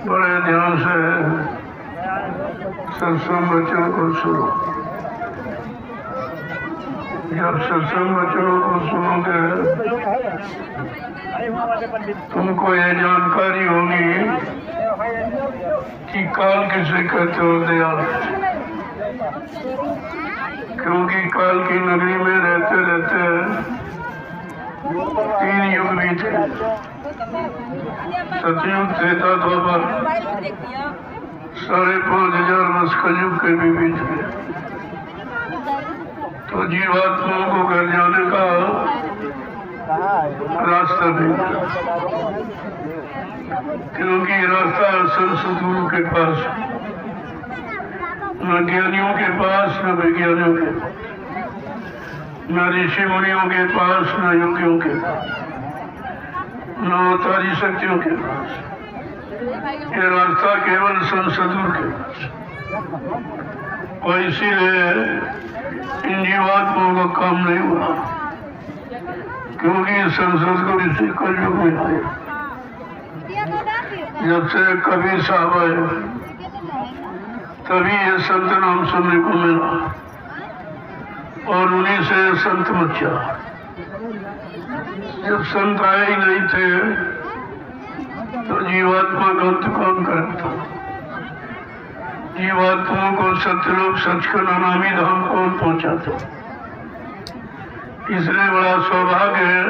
बड़े ध्यान से सत्संग वचन को सुनो। जब सत्संग वचनों को सुनोगे तुमको ये जानकारी होगी कि काल किसे कहते हो दयाल। क्योंकि काल की नगरी में रहते रहते 3 युग बीते, सतयुग, त्रेता, द्वापर, 5,500 वर्ष कलयुग के भी बीत गए। तो जीवात्माओं को घर जाने का रास्ता नहीं, क्योंकि रास्ता असल सदगुरु के पास, न ज्ञानियों के पास, न विज्ञानियों के पास, न ऋषि मुनियों के पास, न योगियों के पास, न अवतारी शक्तियों के पास। ये रास्ता केवल सदगुरु के पास। और इसीलिए इन जीवात्माओं का काम नहीं हुआ, क्योंकि सदगुरु इसी कलयुग में आए। जब से कबीर साहब आए तभी ये संत नाम सुनने को मिला और उन्हीं से संत मचा। जब संत आए ही नहीं थे तो जीवात्मा का अंत कौन करता? जीवात्माओं को सत्यलोक सचखंड अनामी धाम कौन पहुंचाता? इसलिए बड़ा सौभाग्य है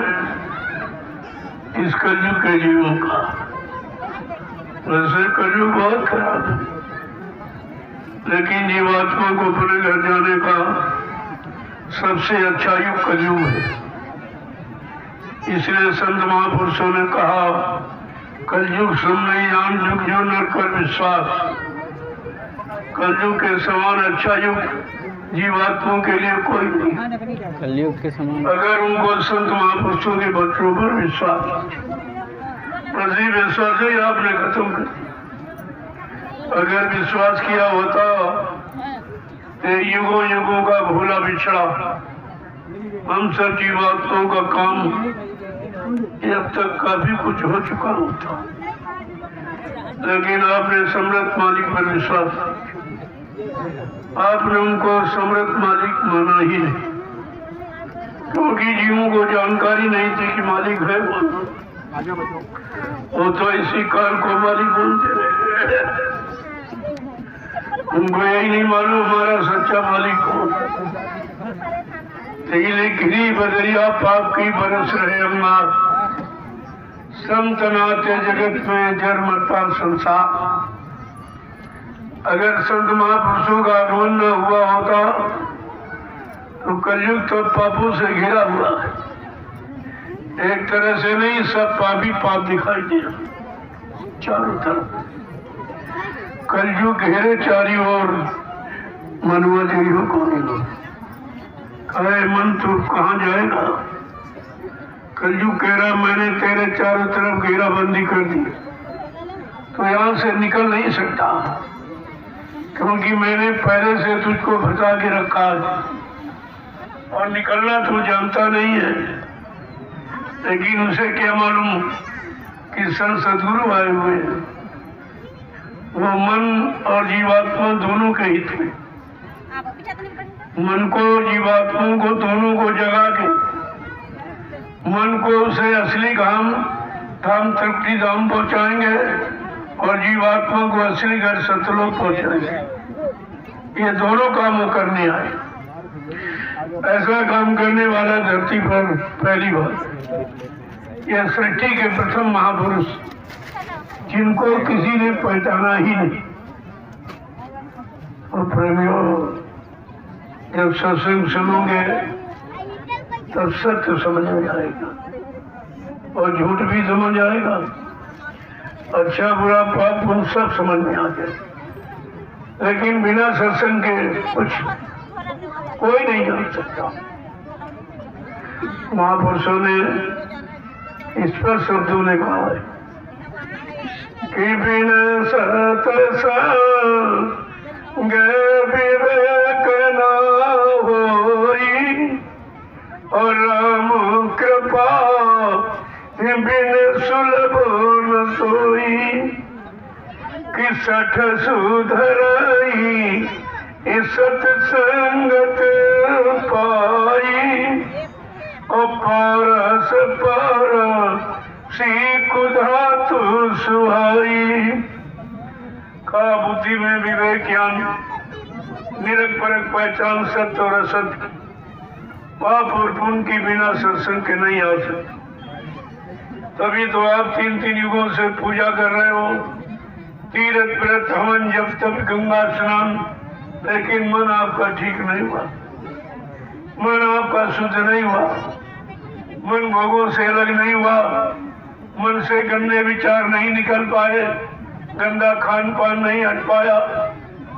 इस कलयुग के जीवों का। वैसे कलयुग बहुत खराब है, लेकिन जीवात्मा को अपने घर जाने का सबसे अच्छा युग कलयुग है। इसलिए संत महापुरुषों ने कहा, कलयुग सुन नहीं जान युग जो न कर विश्वास। कलयुग के समान अच्छा युग जीवात्माओं के लिए कोई नहीं। कलयुग के समान अगर उनको संत महापुरुषों के बच्चों पर विश्वास, प्रति विश्वास ही आपने खत्म कर दिया। अगर विश्वास किया होता तो युगों युगों का भूला बिछड़ा हम सब जीवात्माओं का काम अब तक काफी कुछ हो चुका होता। लेकिन आपने समृद्ध मालिक पर विश्वास, आपने उनको समृद्ध मालिक माना ही नहीं, क्योंकि जीवों को जानकारी नहीं थी कि मालिक है वो तो इसी काल को मालिक बोलते रहे। उनको यही नहीं मालूम हमारा सच्चा मालिक कौन। घिरी बदरिया पाप की बरस रहे अम्मार, संत नाते जगत में जन्मता संसार। अगर संत महापुरुषों का आगमन न हुआ होता तो कलयुग तो पापों से घिरा हुआ है। एक तरह से नहीं, सब पापी पाप दिखाई दे चारों तरफ। कलयुग घेरे चारी ओर, मनुआ देवियों को नहीं। अरे मन तू कहाँ जाएगा? कलयुग कह रहा मैंने तेरे चारों तरफ घेराबंदी कर दी, तो यहाँ से निकल नहीं सकता, क्योंकि मैंने पहले से तुझको बता के रखा है और निकलना तू जानता नहीं है। लेकिन उसे क्या मालूम कि संत सदगुरु आए हुए हैं। वो मन और जीवात्मा दोनों के हित में, मन को जीवात्माओं को दोनों को जगा के मन को उसे असली धाम तृप्ति धाम पहुंचाएंगे और जीवात्मा को असली घर सतलोक पहुंचाएंगे। ये दोनों काम वो करने आए। ऐसा काम करने वाला धरती पर पहली बार यह सृष्टि के प्रथम महापुरुष, जिनको किसी ने पहचाना ही नहीं। और प्रेमियों, जब सत्संग सुनोगे तब सत्य समझ में आएगा और झूठ भी समझ आएगा, अच्छा बुरा पाप पुण्य सब समझ में आ जाए। लेकिन बिना सत्संग के कुछ कोई नहीं जान सकता। महापुरुषों ने इस पर शब्दों ने कहा है कि बिन सत्संग विवेक न होई और राम कृपा बिन सुलभ न सोई। कि सठ सुधरई सत्संगत पाई और पारस पर सीखुधा तू सुहाई। का बुद्धि में विवेक ज्ञान निरक परक पहचान सत्य और असत पाप और पुण्य की बिना सत्संग के नहीं आ सकते। तभी तो आप 3-3 युगों से पूजा कर रहे हो, तीर्थ व्रत हवन जब तब गंगा स्नान, लेकिन मन आपका ठीक नहीं हुआ, मन आपका शुद्ध नहीं हुआ, मन भोगों से अलग नहीं हुआ, मन से गंदे विचार नहीं निकल पाए, गंदा खान पान नहीं हट पाया,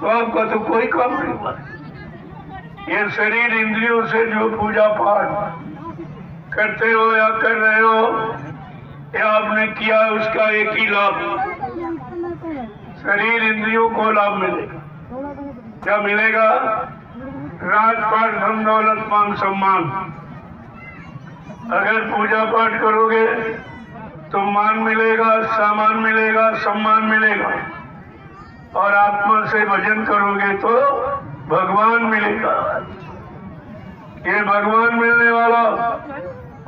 तो आपका तो कोई काम नहीं हुआ। ये शरीर इंद्रियों से जो पूजा पाठ करते हो या कर रहे हो, या आपने किया उसका एक ही लाभ, शरीर इंद्रियों को लाभ मिलेगा। क्या मिलेगा? राजपाट धन दौलत मान सम्मान। अगर पूजा पाठ करोगे तो मान मिलेगा, सामान मिलेगा, सम्मान मिलेगा, और आत्मा से भजन करोगे तो भगवान मिलेगा। ये भगवान मिलने वाला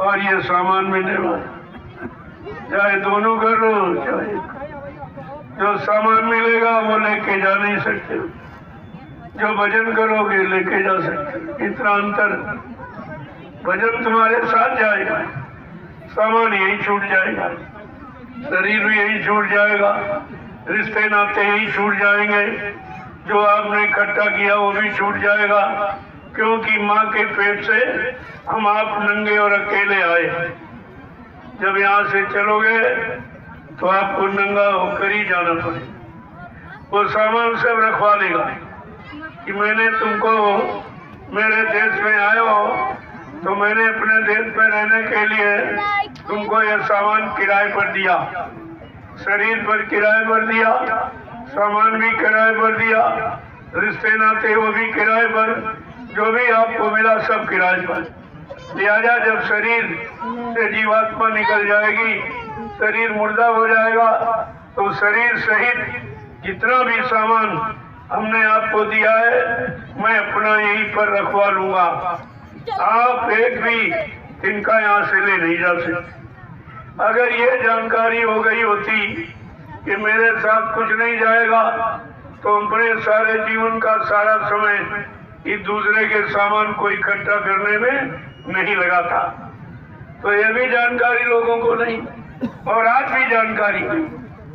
और ये सामान मिलने वाला, चाहे दोनों कर लो, चाहे जो सामान मिलेगा वो लेके जा नहीं सकते, जो भजन करोगे लेके जा सकते। इतना अंतर, भजन तुम्हारे साथ जाएगा, सामान यही छूट जाएगा, शरीर भी यही छूट जाएगा, रिश्ते नाते यही छूट जाएंगे, जो आपने इकट्ठा किया वो भी छूट जाएगा। क्योंकि माँ के पेट से हम आप नंगे और अकेले आए। जब यहाँ से चलोगे तो आपको नंगा होकर ही जाना पड़ेगा। वो सामान सब रखवा लेगा कि मैंने तुमको मेरे देश में आए हो तो मैंने अपने देश में रहने के लिए तुमको यह सामान किराए पर दिया, शरीर पर किराए पर दिया, सामान भी किराए पर दिया, रिश्ते नाते वो भी किराए पर, जो भी आपको मिला सब किराए पर। लिहाजा जब शरीर से जीवात्मा निकल जाएगी, शरीर मुर्दा हो जाएगा, तो शरीर सहित जितना भी सामान हमने आपको दिया है मैं अपना यहीं पर रखवा लूंगा। आप एक भी तिनका यहाँ से ले नहीं जा सकते। अगर ये जानकारी हो गई होती कि मेरे साथ कुछ नहीं जाएगा, तो अपने सारे जीवन का सारा समय इस दूसरे के सामान को इकट्ठा करने में नहीं लगा था। तो ये भी जानकारी लोगों को नहीं, और आज भी जानकारी नहीं।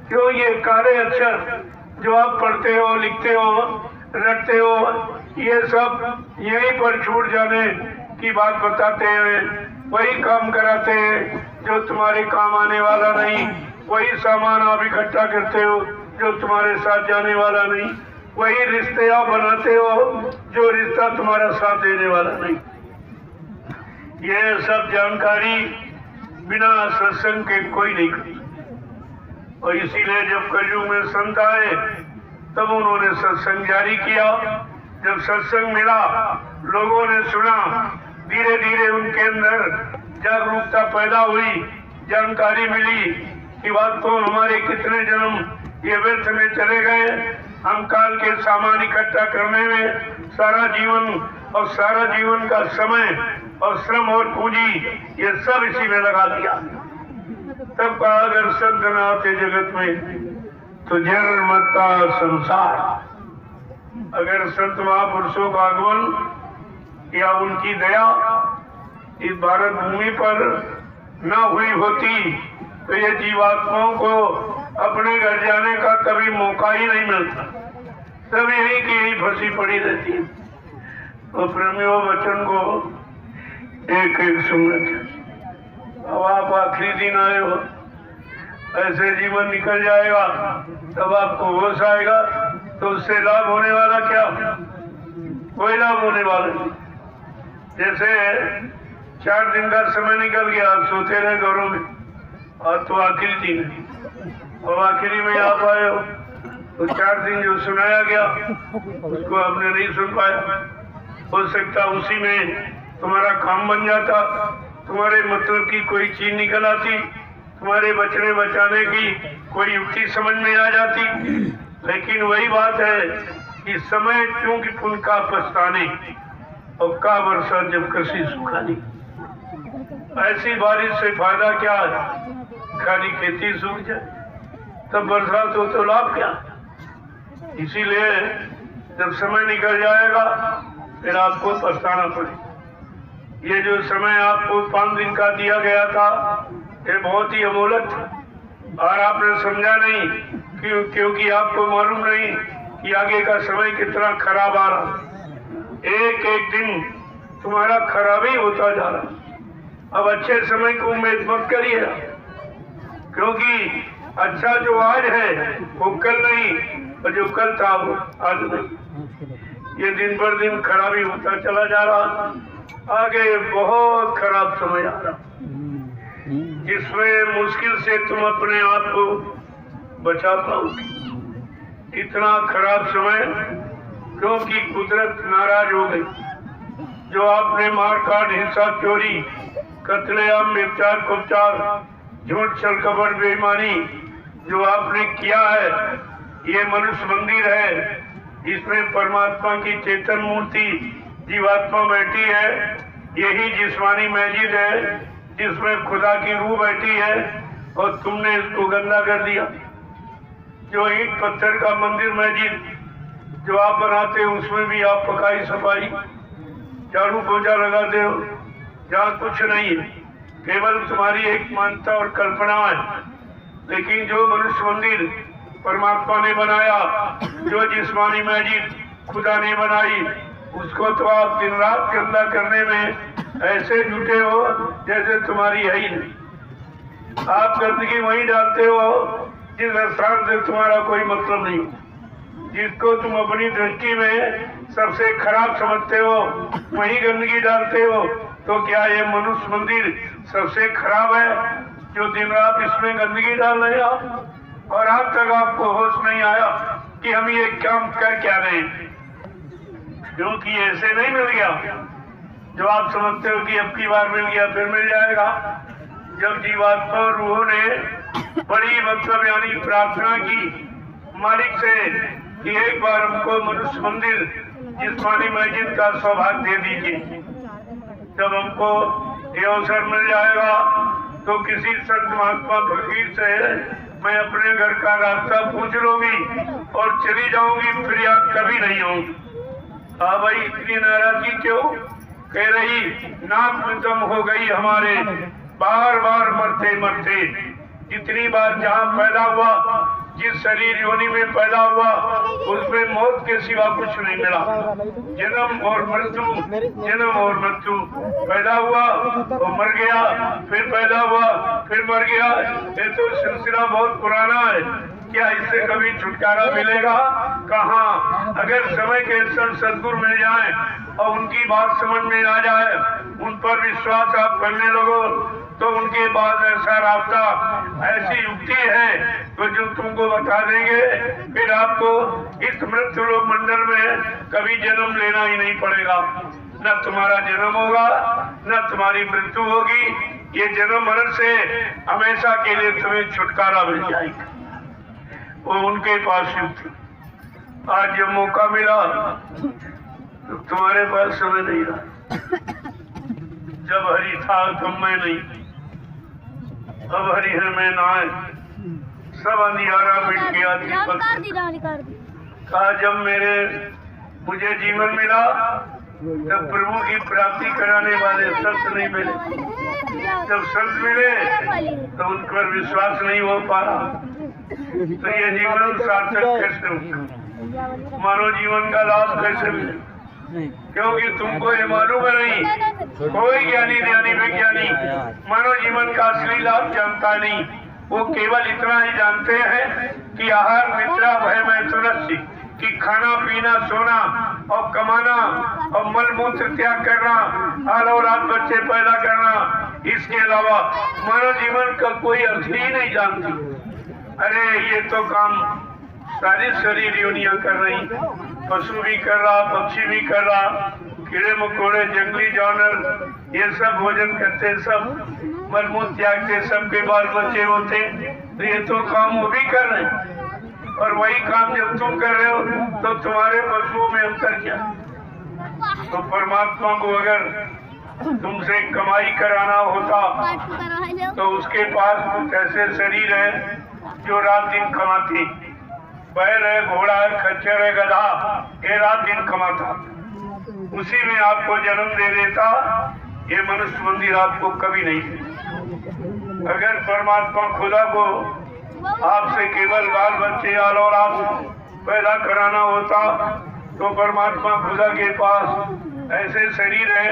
क्यों? ये काले अक्षर जो आप पढ़ते हो, लिखते हो, रटते हो, ये सब यहीं पर छूट जाने की बात बताते हैं, वही काम कराते हैं जो तुम्हारे काम आने वाला नहीं, वही सामान आप इकट्ठा करते हो जो तुम्हारे साथ जाने वाला नहीं, वही रिश्ते आप बनाते हो जो रिश्ता तुम्हारा साथ देने वाला नहीं। ये सब जानकारी बिना सत्संग के कोई नहीं करती। और इसीलिए जब कलयुग में संत आए तब उन्होंने सत्संग जारी किया। जब सत्संग मिला, लोगों ने सुना, धीरे धीरे उनके अंदर जागरूकता पैदा हुई, जानकारी मिली कि बात तो हमारे कितने जन्म ये व्यर्थ में चले गए। हम काल के सामान इकट्ठा करने में सारा जीवन और सारा जीवन का समय और श्रम और पूंजी ये सब इसी में लगा दिया। तब कहा अगर संत न आते जगत में तो जर मरता संसार। अगर संत महापुरुषों का आगमन या उनकी दया इस भारत भूमि पर न हुई होती तो ये जीवात्माओं को अपने घर जाने का कभी मौका ही नहीं मिलता। सब यही की यही फंसी पड़ी रहती है। तो प्रेमियों वचन को एक एक सुनना। अब आप आखिरी दिन आए हो, ऐसे जीवन निकल जाएगा, तब आपको होश आएगा, तो उससे लाभ होने वाला क्या? कोई लाभ होने वाला नहीं। जैसे 4 दिन का समय निकल गया, आप सोते रहे घरों में, और तो आखिरी दिन है, और आखिरी में आप आए हो तो 4 दिन जो सुनाया गया उसको आपने नहीं सुन पाया। हो सकता उसी में तुम्हारा काम बन जाता, तुम्हारे मतलब की कोई चीज निकल आती, तुम्हारे बचने बचाने की कोई युक्ति समझ में आ जाती, लेकिन वही बात है कि समय क्योंकि पुण्य का पछताने और का वर्षा जब कृषि सुखानी। ऐसी बारिश से फायदा क्या है, खाली खेती सूख जाए, तब बरसात हो तो लाभ क्या। इसीलिए जब समय निकल जाएगा फिर आपको पछताना पड़ेगा। ये जो समय आपको 5 दिन का दिया गया था ये बहुत ही अमूल्य था और आपने समझा नहीं क्योंकि आपको मालूम नहीं कि आगे का समय कितना खराब आ रहा। एक एक दिन तुम्हारा खराब ही होता जा रहा। अब अच्छे समय को उम्मीद मत करिए, क्योंकि अच्छा जो आज है वो कल नहीं, और जो कल था वो आज नहीं। ये दिन पर दिन खराबी होता चला जा रहा। आगे बहुत खराब समय आ रहा, जिसमें मुश्किल से तुम अपने आप को बचा पाओगे। इतना खराब समय क्योंकि कुदरत नाराज हो गई। जो आपने मार काट, हिंसा, चोरी, कत्लेआम, व्यभिचार, कुपचार, झूठ, छल, कपट, बेईमानी जो आपने किया है, ये मनुष्य मंदिर है जिसमें परमात्मा की चेतन मूर्ति जीवात्मा बैठी है। यही जिस्मानी मस्जिद है जिसमें खुदा की रूह बैठी है, और तुमने इसको गंदा कर दिया। जो ईंट पत्थर का मंदिर मस्जिद जो आप बनाते हो उसमें भी आप पकाई सफाई झाड़ू पोछा लगाते हो, जहाँ कुछ नहीं है, केवल तुम्हारी एक मान्यता और कल्पना है। लेकिन जो मनुष्य मंदिर परमात्मा ने बनाया, जो जिस्मानी मस्जिद खुदा ने बनाई, उसको तो आप दिन रात गंदा करने में ऐसे जुटे हो जैसे तुम्हारी है ही नहीं। आप गंदगी वहीं डालते हो जिस स्थान से तुम्हारा कोई मतलब नहीं, जिसको तुम अपनी दृष्टि में सबसे खराब समझते हो वहीं गंदगी डालते हो। तो क्या ये मनुष्य मंदिर सबसे खराब है जो दिन रात इसमें गंदगी डाल रहे हो, और आज तक आपको होश नहीं आया कि हम ये काम कर क्या रहे हैं? क्योंकि ऐसे नहीं मिल गया जो आप समझते हो कि अब की बार मिल गया फिर मिल जाएगा। जब जीवात्मा और रूहों ने बड़ी मतलब यानी प्रार्थना की मालिक से कि एक बार हमको मनुष्य मंदिर जिस्मानी मस्जिद का सौभाग्य दे दीजिए, जब हमको ये अवसर मिल जाएगा तो किसी संत महात्मा फकीर से मैं अपने घर का रास्ता पूछ लूंगी और चली जाऊंगी, फिर याद कभी नहीं होंगी। हाँ भाई, इतनी नाराजगी क्यों? कह रही नाक में दम हो गई हमारे, बार बार मरते मरते। जितनी बार जहाँ पैदा हुआ, जिस शरीर योनि में पैदा हुआ, उसमें मौत के सिवा कुछ नहीं मिला। जन्म और मृत्यु, जन्म और मृत्यु। पैदा हुआ और मर गया, फिर पैदा हुआ फिर मर गया। ये तो सिलसिला बहुत पुराना है। क्या इससे कभी छुटकारा मिलेगा? कहाँ? अगर समय के संग सद्गुरु मिल जाए और उनकी बात समझ में आ जाए, उन पर विश्वास आप करने लगो, तो उनके बाद ऐसा रास्ता, ऐसी युक्ति है तो जो तुमको बता देंगे, फिर आपको इस मृत्यु लोक मंडल में कभी जन्म लेना ही नहीं पड़ेगा। न तुम्हारा जन्म होगा न तुम्हारी मृत्यु होगी। ये जन्म मरण से हमेशा के लिए तुम्हें छुटकारा मिल जाएगा। वो उनके पास युक्ति। आज जब मौका मिला तो तुम्हारे पास समय नहीं रहा। जब हरि था तब मैं नहीं, अब हरि है मैं ना है। सब अंधियारा मिट गया दीपक। कहा जब मुझे जीवन मिला तब प्रभु की प्राप्ति कराने वाले संत नहीं मिले। जब संत मिले तो उन पर विश्वास नहीं हो पा रहा। तो ये जीवन सार्थक कैसे होगा? मानव जीवन का लाभ कैसे मिले? क्योंकि तुमको ये मालूम है नहीं, कोई ज्ञानी ध्यानी विज्ञानी मानव जीवन का असली लाभ जानता नहीं। वो केवल इतना ही जानते हैं कि आहार निद्रा भय मैथुनस्य, कि खाना पीना सोना और कमाना और मल मूत्र त्याग करना, हाल और रात बच्चे पैदा करना, इसके अलावा मानव जीवन का कोई अर्थ ही नहीं जानती। अरे ये तो काम सारी शरीर योनियां कर रही, पशु भी कर रहा, पक्षी भी कर रहा, कीड़े मकोड़े, जंगली जानवर ये सब भोजन करते, सब मलमूत्र त्यागते, सबके बाल बच्चे होते। तो ये तो काम वो भी कर रहे हैं, और वही काम जब तुम कर रहे हो तो तुम्हारे पशुओं में अंतर क्या? तो परमात्मा को अगर तुमसे कमाई कराना होता तो उसके पास कुछ ऐसे शरीर है जो रात दिन कमाते, बैल है, घोड़ा है, खच्चर है, गधा, ये रात दिन कमाता, उसी में आपको जन्म दे देता। ये मनुष्य मंदिर आपको कभी नहीं दे। अगर परमात्मा खुदा को आपसे केवल बाल बच्चे औलाद पैदा कराना होता तो परमात्मा खुदा के पास ऐसे शरीर है,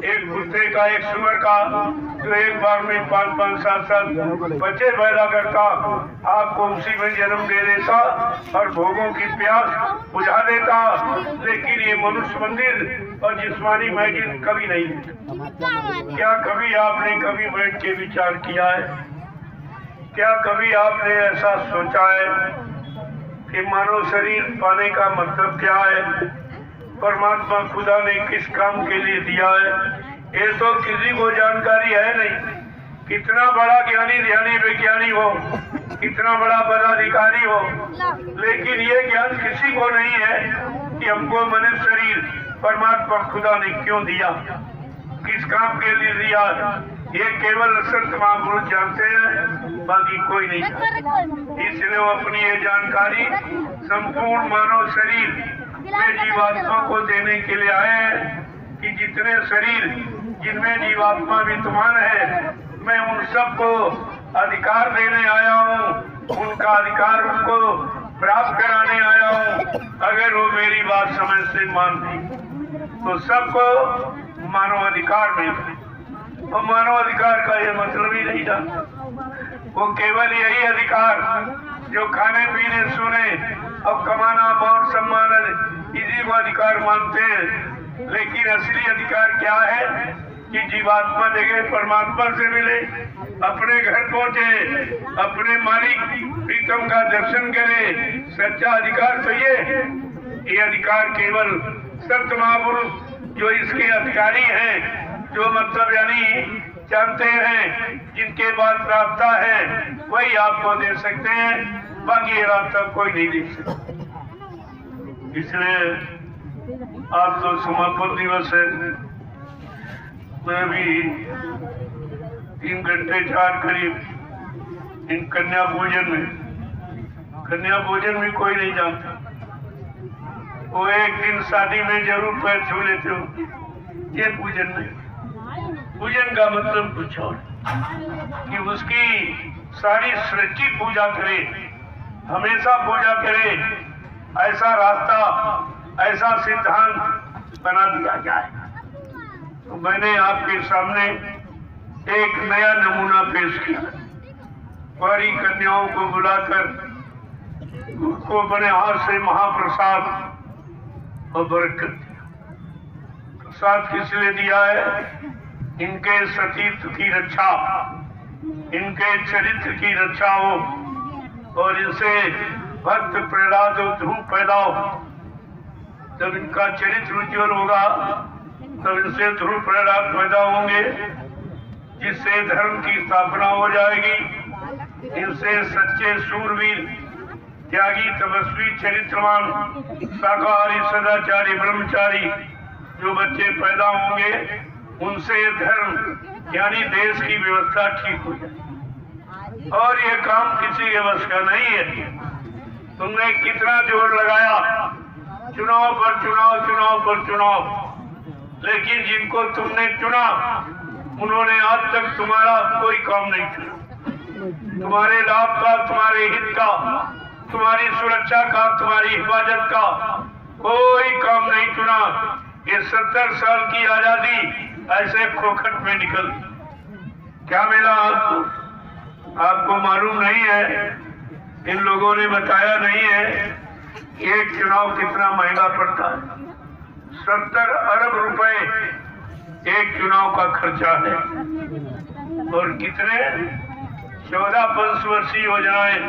एक कुत्ते का, एक सुअर का, जो एक बार में 5-5, 7-7 बच्चे पैदा करता, आपको उसी में जन्म दे देता और भोगों की प्यास बुझा देता। लेकिन ये मनुष्य मंदिर और जिस्मानी मैजिक कभी नहीं देता। क्या कभी आपने कभी बैठ के विचार किया है? क्या कभी आपने ऐसा सोचा है कि मानव शरीर पाने का मतलब क्या है? परमात्मा खुदा ने किस काम के लिए दिया है? ये तो किसी को जानकारी है नहीं। कितना बड़ा ज्ञानी ध्यानी विज्ञानी हो, कितना बड़ा पदाधिकारी हो, लेकिन ये ज्ञान किसी को नहीं है कि हमको मनुष्य शरीर परमात्मा खुदा ने क्यों दिया, किस काम के लिए दिया। ये केवल संत महापुरुष जानते हैं, बाकी कोई नहीं जानता। इसलिए वो अपनी ये जानकारी संपूर्ण मानव शरीर में जीवात्मा को देने के लिए आए हैं कि जितने शरीर जिनमें जीवात्मा विद्यमान है, मैं उन सबको अधिकार देने आया हूँ, उनका अधिकार उनको प्राप्त कराने आया हूँ। अगर वो मेरी बात समझ से मानती तो सबको मानव अधिकार मिले। और मानव अधिकार का ये मतलब ही नहीं जानता, वो केवल यही अधिकार जो खाने पीने सोने और कमाना मान सम्मान इसी को अधिकार मानते हैं। लेकिन असली अधिकार क्या है कि जीवात्मा देखे, परमात्मा से मिले, अपने घर पहुंचे, अपने मालिक प्रीतम का दर्शन करे। सच्चा अधिकार तो ये अधिकार केवल संत महापुरुष जो इसके अधिकारी हैं, जो मतलब यानी जानते हैं, जिनके बाद रास्ता है, वही आपको दे सकते हैं, बाकी ये रास्ता कोई नहीं दे सकता। इसलिए आज तो समापन दिवस है, मैं भी 3 घंटे 4 करीब इन कन्या भोजन में कोई नहीं जानता। वो एक दिन शादी में जरूर पैर छू लेते हो, ये पूजन नहीं। पूजन का मतलब कुछ और, कि उसकी सारी सृष्टि पूजा करे, हमेशा पूजा करे, ऐसा रास्ता, ऐसा सिद्धांत बना दिया जाए। तो मैंने आपके सामने एक नया नमूना पेश किया। कुंवारी कन्याओं को बुलाकर उनको अपने हाथ से महाप्रसाद और बरकत दिया। प्रसाद किस लिए दिया है? इनके सतीत्व की रक्षा, इनके चरित्र की रक्षा हो और इनसे भक्त प्रहलाद और ध्रुव पैदा हो। जब इनका चरित्र उज्ज्वल होगा तब इनसे ध्रुव प्रहलाद पैदा होंगे, जिससे धर्म की स्थापना हो जाएगी। इनसे सच्चे सूरवीर, त्यागी, तपस्वी, चरित्रवान, शाकाहारी, सदाचारी, ब्रह्मचारी जो बच्चे पैदा होंगे, उनसे धर्म यानी देश की व्यवस्था ठीक हो जाए। और ये काम किसी के बस का नहीं है। तुमने कितना जोर लगाया, चुनाव पर चुनाव, चुनाव पर चुनाव, लेकिन जिनको तुमने चुना उन्होंने आज तक तुम्हारा कोई काम नहीं किया। तुम्हारे लाभ का, तुम्हारे हित का, तुम्हारी सुरक्षा का, तुम्हारी हिफाजत का कोई काम नहीं चुना। ये 70 साल की आजादी ऐसे खोखट में निकल क्या मिला आपको? आपको मालूम नहीं है, इन लोगों ने बताया नहीं है एक चुनाव कितना महंगा पड़ता है। 70 अरब रुपए एक चुनाव का खर्चा है। और कितने 14 पंचवर्षीय योजनाएं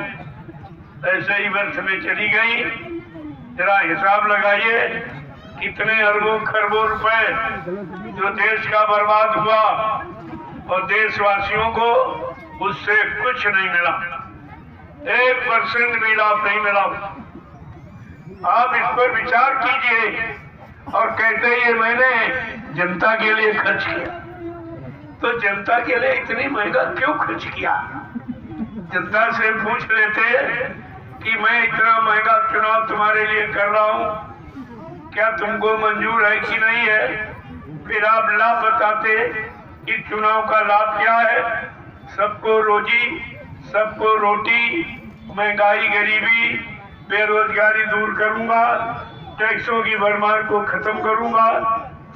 ऐसे ही वर्ष में चली गई। जरा हिसाब लगाइए कितने अरबों खरबों रुपए जो देश का बर्बाद हुआ और देशवासियों को उससे कुछ नहीं मिला। 1% भी लाभ नहीं मिला। आप इस पर विचार कीजिए और कहते ये मैंने जनता के लिए खर्च किया। तो जनता के लिए इतनी महंगा क्यों खर्च किया? जनता से पूछ लेते कि मैं इतना महंगा चुनाव तुम्हारे लिए कर रहा हूँ, क्या तुमको मंजूर है कि नहीं है? फिर आप लाभ बताते कि चुनाव का लाभ क्या है। सबको रोजी, सबको रोटी, महंगाई, गरीबी, बेरोजगारी दूर करूंगा, टैक्सों की भरमार को खत्म करूंगा,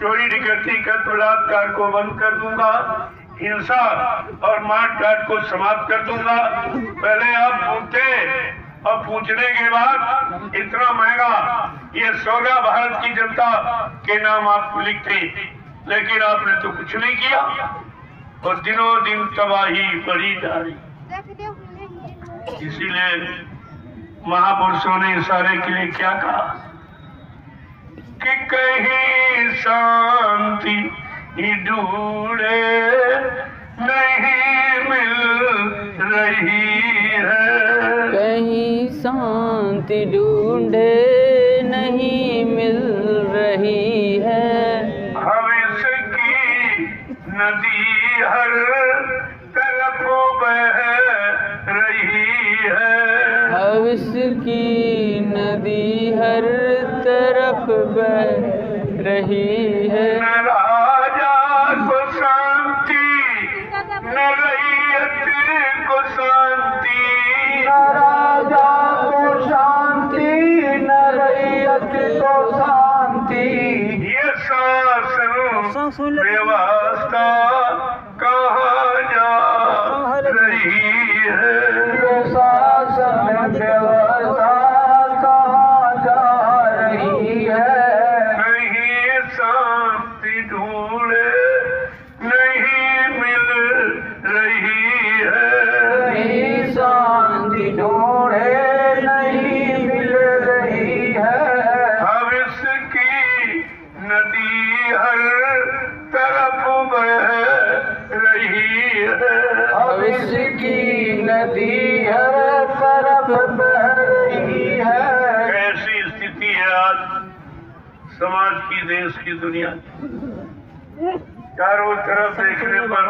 चोरी डकैती कत्ल बलात्कार को बंद कर दूंगा, हिंसा और मारकाट को समाप्त कर दूंगा। पहले आप पूछते और पूछने के बाद इतना महंगा ये सौदा भारत की जनता के नाम आप लिखते, लेकिन आपने तो कुछ नहीं किया और दिनों दिन तबाही बढ़ी जा रही। इसीलिए महापुरुषों ने इशारे के लिए क्या कहा कि कहीं शांति ढूंढे नहीं मिल रही है, कहीं शांति ढूंढे नहीं मिल रही है। भविष्य की नदी हर तरफ बह रही है, भविष्य की नदी हर तरफ बह रही है। न राजा को शांति, न रैयत को शांति, न राजा को शांति, न रैयत को शांति। ये शासन व्यवस्था कहाँ जा रही है, शासन व्यवस्था कहाँ जा रही है। नहीं शांति ढूंढे नहीं मिल रही है, नहीं शांति ढूंढे नहीं मिल रही है। भविष्य की नदी हर तरफ बह रही है, भविष्य की नदी हर तरफ बह रही है। कैसी स्थिति है आज समाज की, देश की, दुनिया की। चारों तरफ देखने पर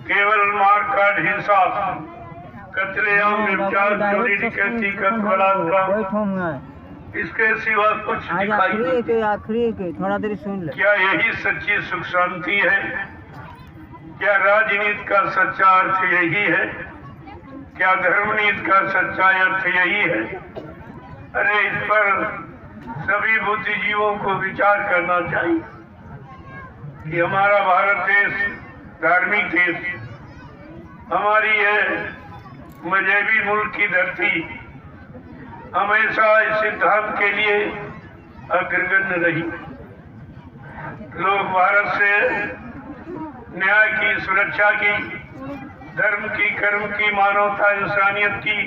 केवल मारकाट, हिंसा, कत्लेआम, व्यभिचार, चोरी डकैती, कत्ल बलात्कार, इसके सिवा कुछ दिखाई नहीं। आखिरी के थोड़ा देर सुन ले। क्या यही सच्ची सुख शांति है? क्या राजनीति का सच्चा अर्थ यही है? क्या धर्मनीति का सच्चा अर्थ यही है? अरे इस पर सभी बुद्धिजीवों को विचार करना चाहिए कि हमारा भारत देश धार्मिक देश, हमारी है मजहबी मुल्क की धरती हमेशा इस सिद्धांत के लिए अग्रगण्य रही। लोग भारत से न्याय की, सुरक्षा की, धर्म की, कर्म की, मानवता, इंसानियत की,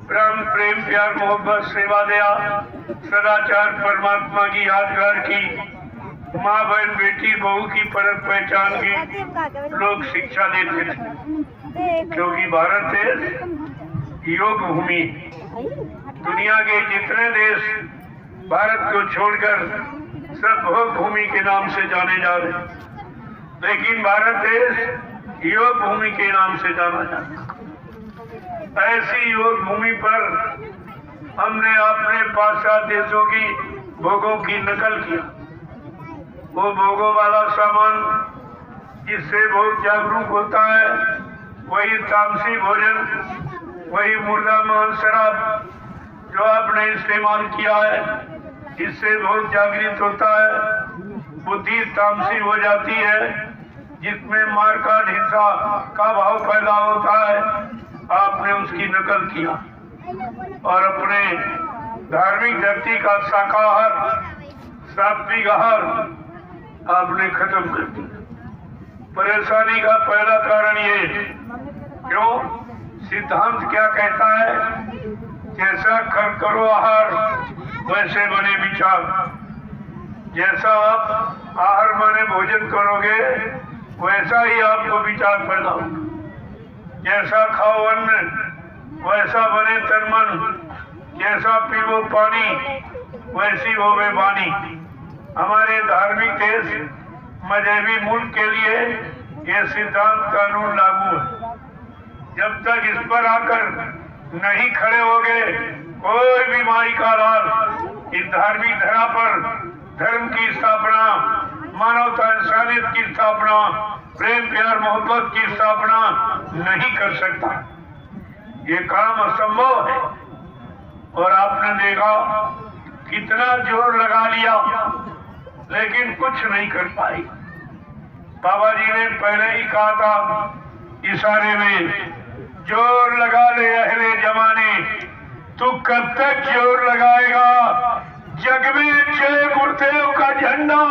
प्रेम, प्यार, मोहब्बत, सेवा, दया, सदाचार, परमात्मा की यादगार की, माँ, बहन, बेटी, बहू की परख पहचान की लोग शिक्षा देते थे, क्योंकि भारत देश योग भूमि। दुनिया के जितने देश भारत को छोड़कर सब भोग भूमि के नाम से जाने जा रहे, लेकिन भारत देश योग भूमि के नाम से जाना जाता। ऐसी योग भूमि पर हमने अपने पाश्चात्य देशों की भोगों की नकल किया। वो भोगों वाला सामान जिससे भोग जागरूक होता है, वही तामसी भोजन, वही मुर्दा, मांस, शराब जो आपने इस्तेमाल किया है, इससे भोग जागृत होता है। बुद्धि तामसी हो जाती है, जिसमें मारकाट, हिंसा का भाव पैदा होता है। आपने उसकी नकल किया और अपने धार्मिक धरती का शाकाहार, सात्विक आहार आपने खत्म कर दिया। परेशानी का पहला कारण ये, क्यों? सिद्धांत क्या कहता है? जैसा करो आहार वैसे बने विचार। जैसा आप आहार माने भोजन करोगे, वैसा ही आपको विचार पैदा होगा। जैसा खाओ अन्न, वैसा बने तन मन, जैसा पीवो पानी वैसी होवे वाणी। हमारे धार्मिक देश मजहबी मुल्क के लिए ये सिद्धांत कानून लागू है। जब तक इस पर आकर नहीं खड़े होगे, कोई भी माई का लाल इस धार्मिक धरा पर धर्म की स्थापना, मानवता इंसानियत की स्थापना, प्रेम प्यार मोहब्बत की स्थापना नहीं कर सकता। ये काम असंभव है। और आपने देखा कितना जोर लगा लिया लेकिन कुछ नहीं कर पाई। बाबा जी ने पहले ही कहा था इशारे में, जोर लगा ले अहले जमाने, तू कब तक जोर लगाएगा, जग में जय गुरुदेव का झंडा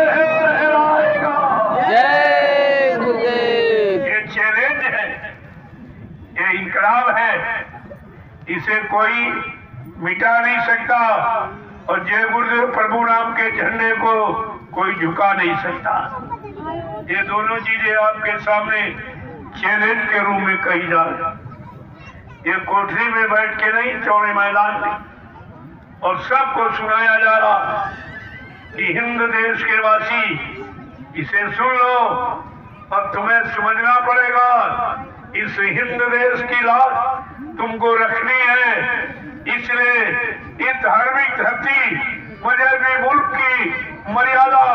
लहराएगा। जय गुरुदेव। ये चैलेंज है, ये इनकलाब है, इसे कोई मिटा नहीं सकता। और जय गुरुदेव प्रभु नाम के झंडे को कोई झुका नहीं सकता। ये दोनों चीजें आपके सामने चैलेंज के रूप में कही जा रही। ये कोठरी में बैठ के नहीं, चौड़े मैदान में, और सबको सुनाया जा रहा कि हिंद देश के वासी इसे सुन लो और तुम्हें समझना पड़ेगा इस हिंद देश की लाज तुमको रखनी है। इसलिए इस धार्मिक धरती मजहबी मुल्क की मर्यादा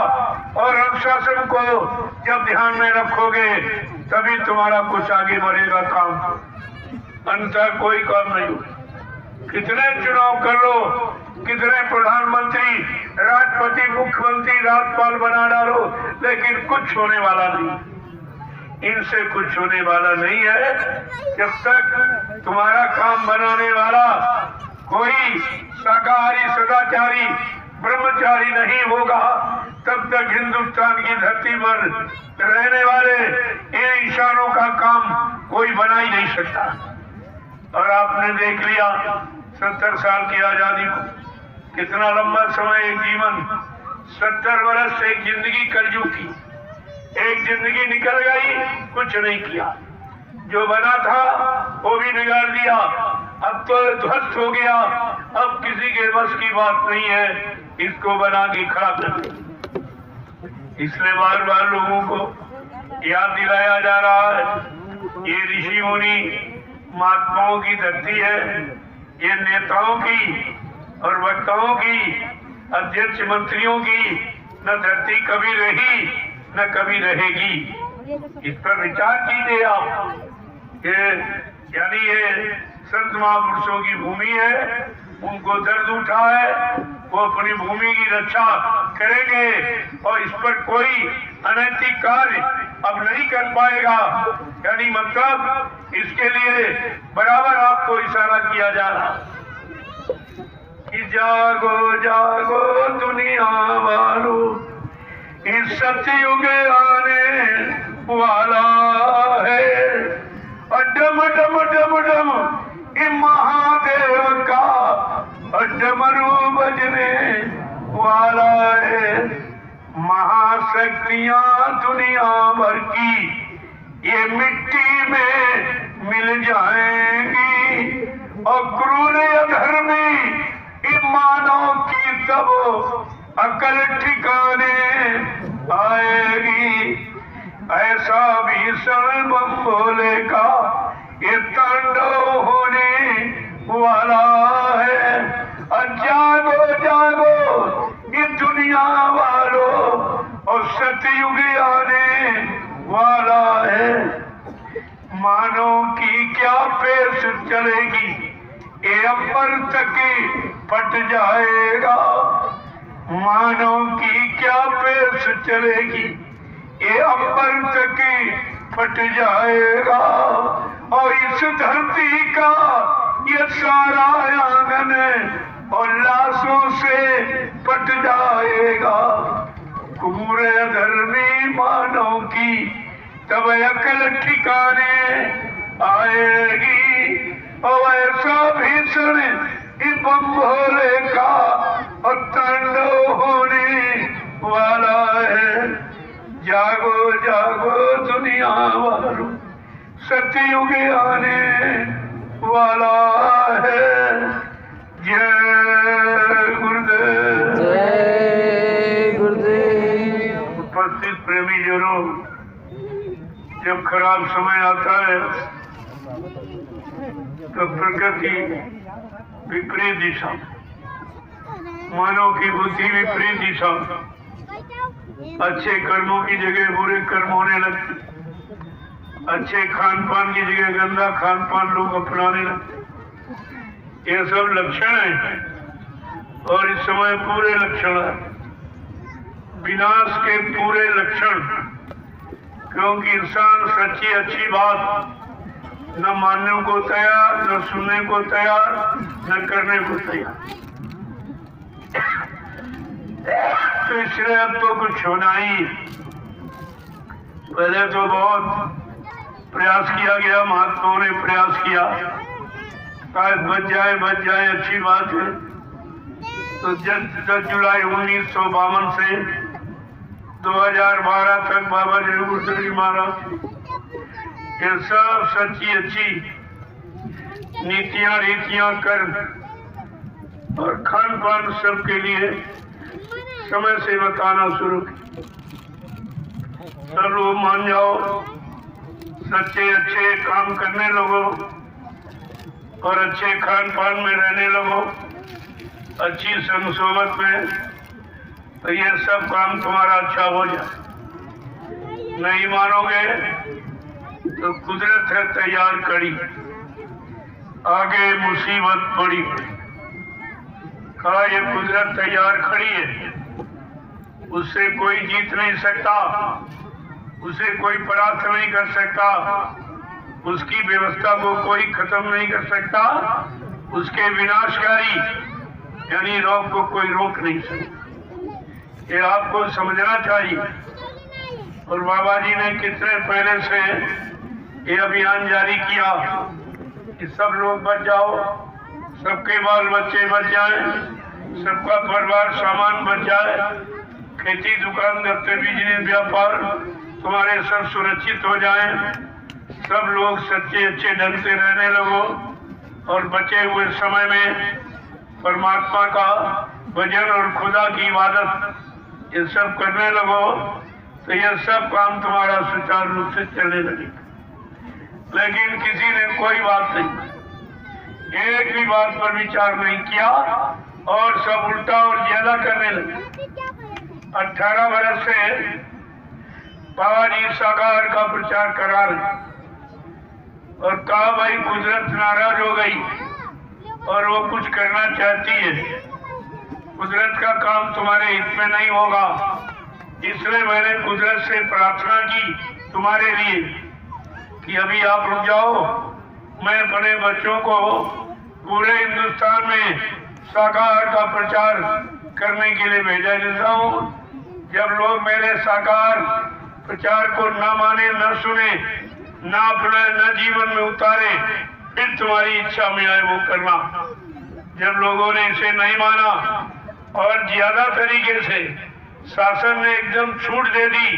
और अनुशासन को जब ध्यान में रखोगे तभी तुम्हारा कुछ आगे बढ़ेगा काम, अन्यथा कोई काम नहीं हो। कितने चुनाव कर लो, कितने प्रधानमंत्री, राष्ट्रपति, मुख्यमंत्री, राज्यपाल बना डालो, लेकिन कुछ होने वाला नहीं। इनसे कुछ होने वाला नहीं है। जब तक तुम्हारा काम बनाने वाला कोई शाकाहारी, सदाचारी, ब्रह्मचारी नहीं होगा, तब तक हिंदुस्तान की धरती पर रहने वाले इन इंसानों का काम कोई बना ही नहीं सकता। और आपने देख लिया 70 साल की आजादी को, कितना लंबा समय, एक जीवन, 70 वर्ष एक जिंदगी कलयुग की, एक जिंदगी निकल गई, कुछ नहीं किया। जो बना था वो भी बिगाड़ दिया, अब तो ध्वस्त हो गया, अब किसी के बस की बात नहीं है इसको बना के खड़ा कर। इसलिए बार बार लोगों को याद दिलाया जा रहा है, ये ऋषि मुनि महात्माओं की धरती है, ये नेताओं की और वक्ताओं की, अध्यक्ष मंत्रियों की न धरती कभी रही न कभी रहेगी। इस पर विचार कीजिए आप। यानी ये संत महापुरुषों की भूमि है, उनको दर्द उठा है, वो अपनी भूमि की रक्षा करेंगे और इस पर कोई अनैतिक कार्य अब नहीं कर पाएगा। यानी मतलब इसके लिए बराबर आपको इशारा किया जा रहा कि जागो जागो दुनिया वालों, इस सतयुग आने वाला है, डम डम डम डम महादेव का डमरू बजने वाला है। महाशक्तियां दुनिया भर की ये मिट्टी में मिल जाएंगी और क्रूर अधर्मी मानव की तब अकल ठिकाने आएगी। ऐसा भीषण बम भोले का ये तांडव होने वाला है। जागो जागो ये दुनिया वालों, और सतयुग आने वाला है। मानव की क्या पेश चलेगी, ये अमर तक फट जाएगा। मानव की क्या पेश चलेगी, ये अंबर तक फट जाएगा। और इस धरती का ये सारा आंगन और लाशों से पट जाएगा। पूरे धर्मी मानव की तब अकल ठिकाने आएगी। और ऐसा भीषण बम भोले का और तांडव होने वाला है। जागो जागो दुनिया वालों, सतयुग आने वाला है। जय गुरुदेव। जय गुरुदेव। उपस्थित प्रेमी जनों, जब खराब समय आता है तो प्रकृति विपरीत दिशा, मानव की बुद्धि विपरीत दिशा, अच्छे कर्मों की जगह बुरे कर्म होने लगते, अच्छे खान पान की जगह गंदा खान पान लोग अपनाने लगते। ये सब लक्षण है और इस समय पूरे लक्षण है, विनाश के पूरे लक्षण। क्योंकि इंसान सच्ची अच्छी बात न मानने को तैयार, न सुनने को तैयार, न करने को तैयार। तो इसलिए अब तो कुछ होना ही। पहले तो बहुत प्रयास किया गया, महात्माओं ने प्रयास किया, शायद बच जाए अच्छी बात है। तो 10 जुलाई 1952 से 2012 तक बाबा जरूर जी महाराज ये सब सच्ची अच्छी नीतियां रीतियां कर और खान पान सबके लिए समय से बताना शुरू किया। सब लोग मान जाओ, सच्चे अच्छे काम करने लगो और अच्छे खान पान में रहने लगो, अच्छी संसोबत में, तो ये सब काम तुम्हारा अच्छा हो जाए। नहीं मानोगे तो कुदरत है तैयार करी, आगे मुसीबत पड़ी। कहा ये कुदरत तैयार खड़ी है, उससे कोई जीत नहीं सकता, उसे कोई परास्त नहीं कर सकता, उसकी व्यवस्था को कोई खत्म नहीं कर सकता, उसके विनाशकारी यानी रोग को कोई रोक नहीं सकता। ये आपको समझना चाहिए। और बाबा जी ने कितने पहले से ये अभियान जारी किया कि सब लोग बच जाओ, सबके बाल बच्चे बच जाए, सबका परिवार सामान बच जाए, खेती दुकान दफ्तर बिजनेस व्यापार तुम्हारे सब सुरक्षित हो जाए, सब लोग सच्चे अच्छे ढंग से रहने लगो और बचे हुए समय में परमात्मा का भजन और खुदा की इबादत ये सब करने लगो, तो यह सब काम तुम्हारा सुचारू रूप से चलने लगेगा। लेकिन किसी ने कोई बात नहीं, एक भी बात पर विचार नहीं किया और सब उल्टा और ज्यादा करने लगे। 18 वर्ष से बाबा जी साकार का प्रचार करा रहे और कहा भाई कुदरत नाराज हो गई और वो कुछ करना चाहती है, कुदरत का काम तुम्हारे हित में नहीं होगा, इसलिए मैंने कुदरत से प्रार्थना की तुम्हारे लिए कि अभी आप रुक जाओ, मैं अपने बच्चों को पूरे हिंदुस्तान में साकार का प्रचार करने के लिए भेजा देता हूँ। जब लोग मेरे साकार प्रचार को न माने, न सुने, न अपने न जीवन में उतारे, फिर तुम्हारी इच्छा में आए वो करना। जब लोगों ने इसे नहीं माना और ज्यादा तरीके से शासन ने एकदम छूट दे दी,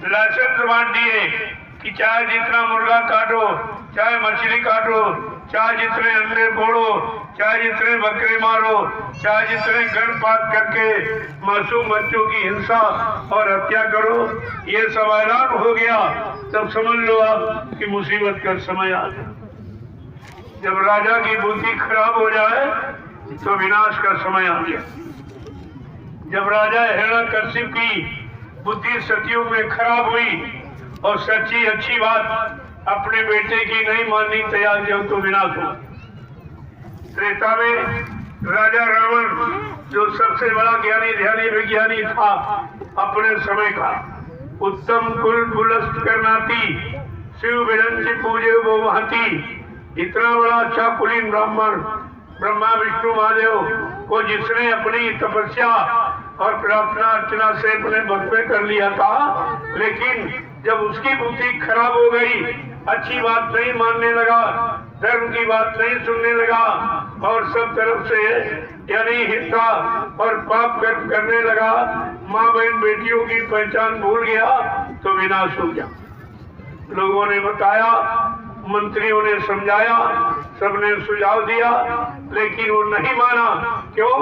लाइसेंस बांट दिए कि चाहे जितना मुर्गा काटो, चाहे मछली काटो, चाहे जितने अंडे फोड़ो, चाहे जितने बकरे मारो, चाहे जितने गर्भपात करके मासूम बच्चों की हिंसा और हत्या करो, ये सब ऐलान हो गया, तब समझ लो आप कि मुसीबत का समय आ गया। जब राजा की बुद्धि खराब हो जाए तो विनाश का समय आ गया। जब राजा हिरण्यकशिप की बुद्धि सतयुग में खराब हुई और सच्ची अच्छी बात अपने बेटे की नहीं माननी तैयार जब तो विनाश हो। त्रेता में राजा रावण जो सबसे बड़ा ज्ञानी ध्यानी विज्ञानी था अपने समय का, उत्तम कुल पुलस्त करनाती, शिव विरंची पूजे वो महती, इतना बड़ा अच्छा कुलीन ब्राह्मण ब्रह्मा विष्णु महादेव को जिसने अपनी तपस्या और प्रार्थना अर्चना से अपने भक्त में कर लिया था, लेकिन जब उसकी बुद्धि खराब हो गई, अच्छी बात नहीं मानने लगा, धर्म की बात नहीं सुनने लगा और सब तरफ से यानी हिंसा और पाप कर्म करने लगा, माँ बहन बेटियों की पहचान भूल गया, तो विनाश हो गया। लोगों ने बताया मंत्रियों ने समझाया, सबने सुझाव दिया, लेकिन वो नहीं माना। क्यों?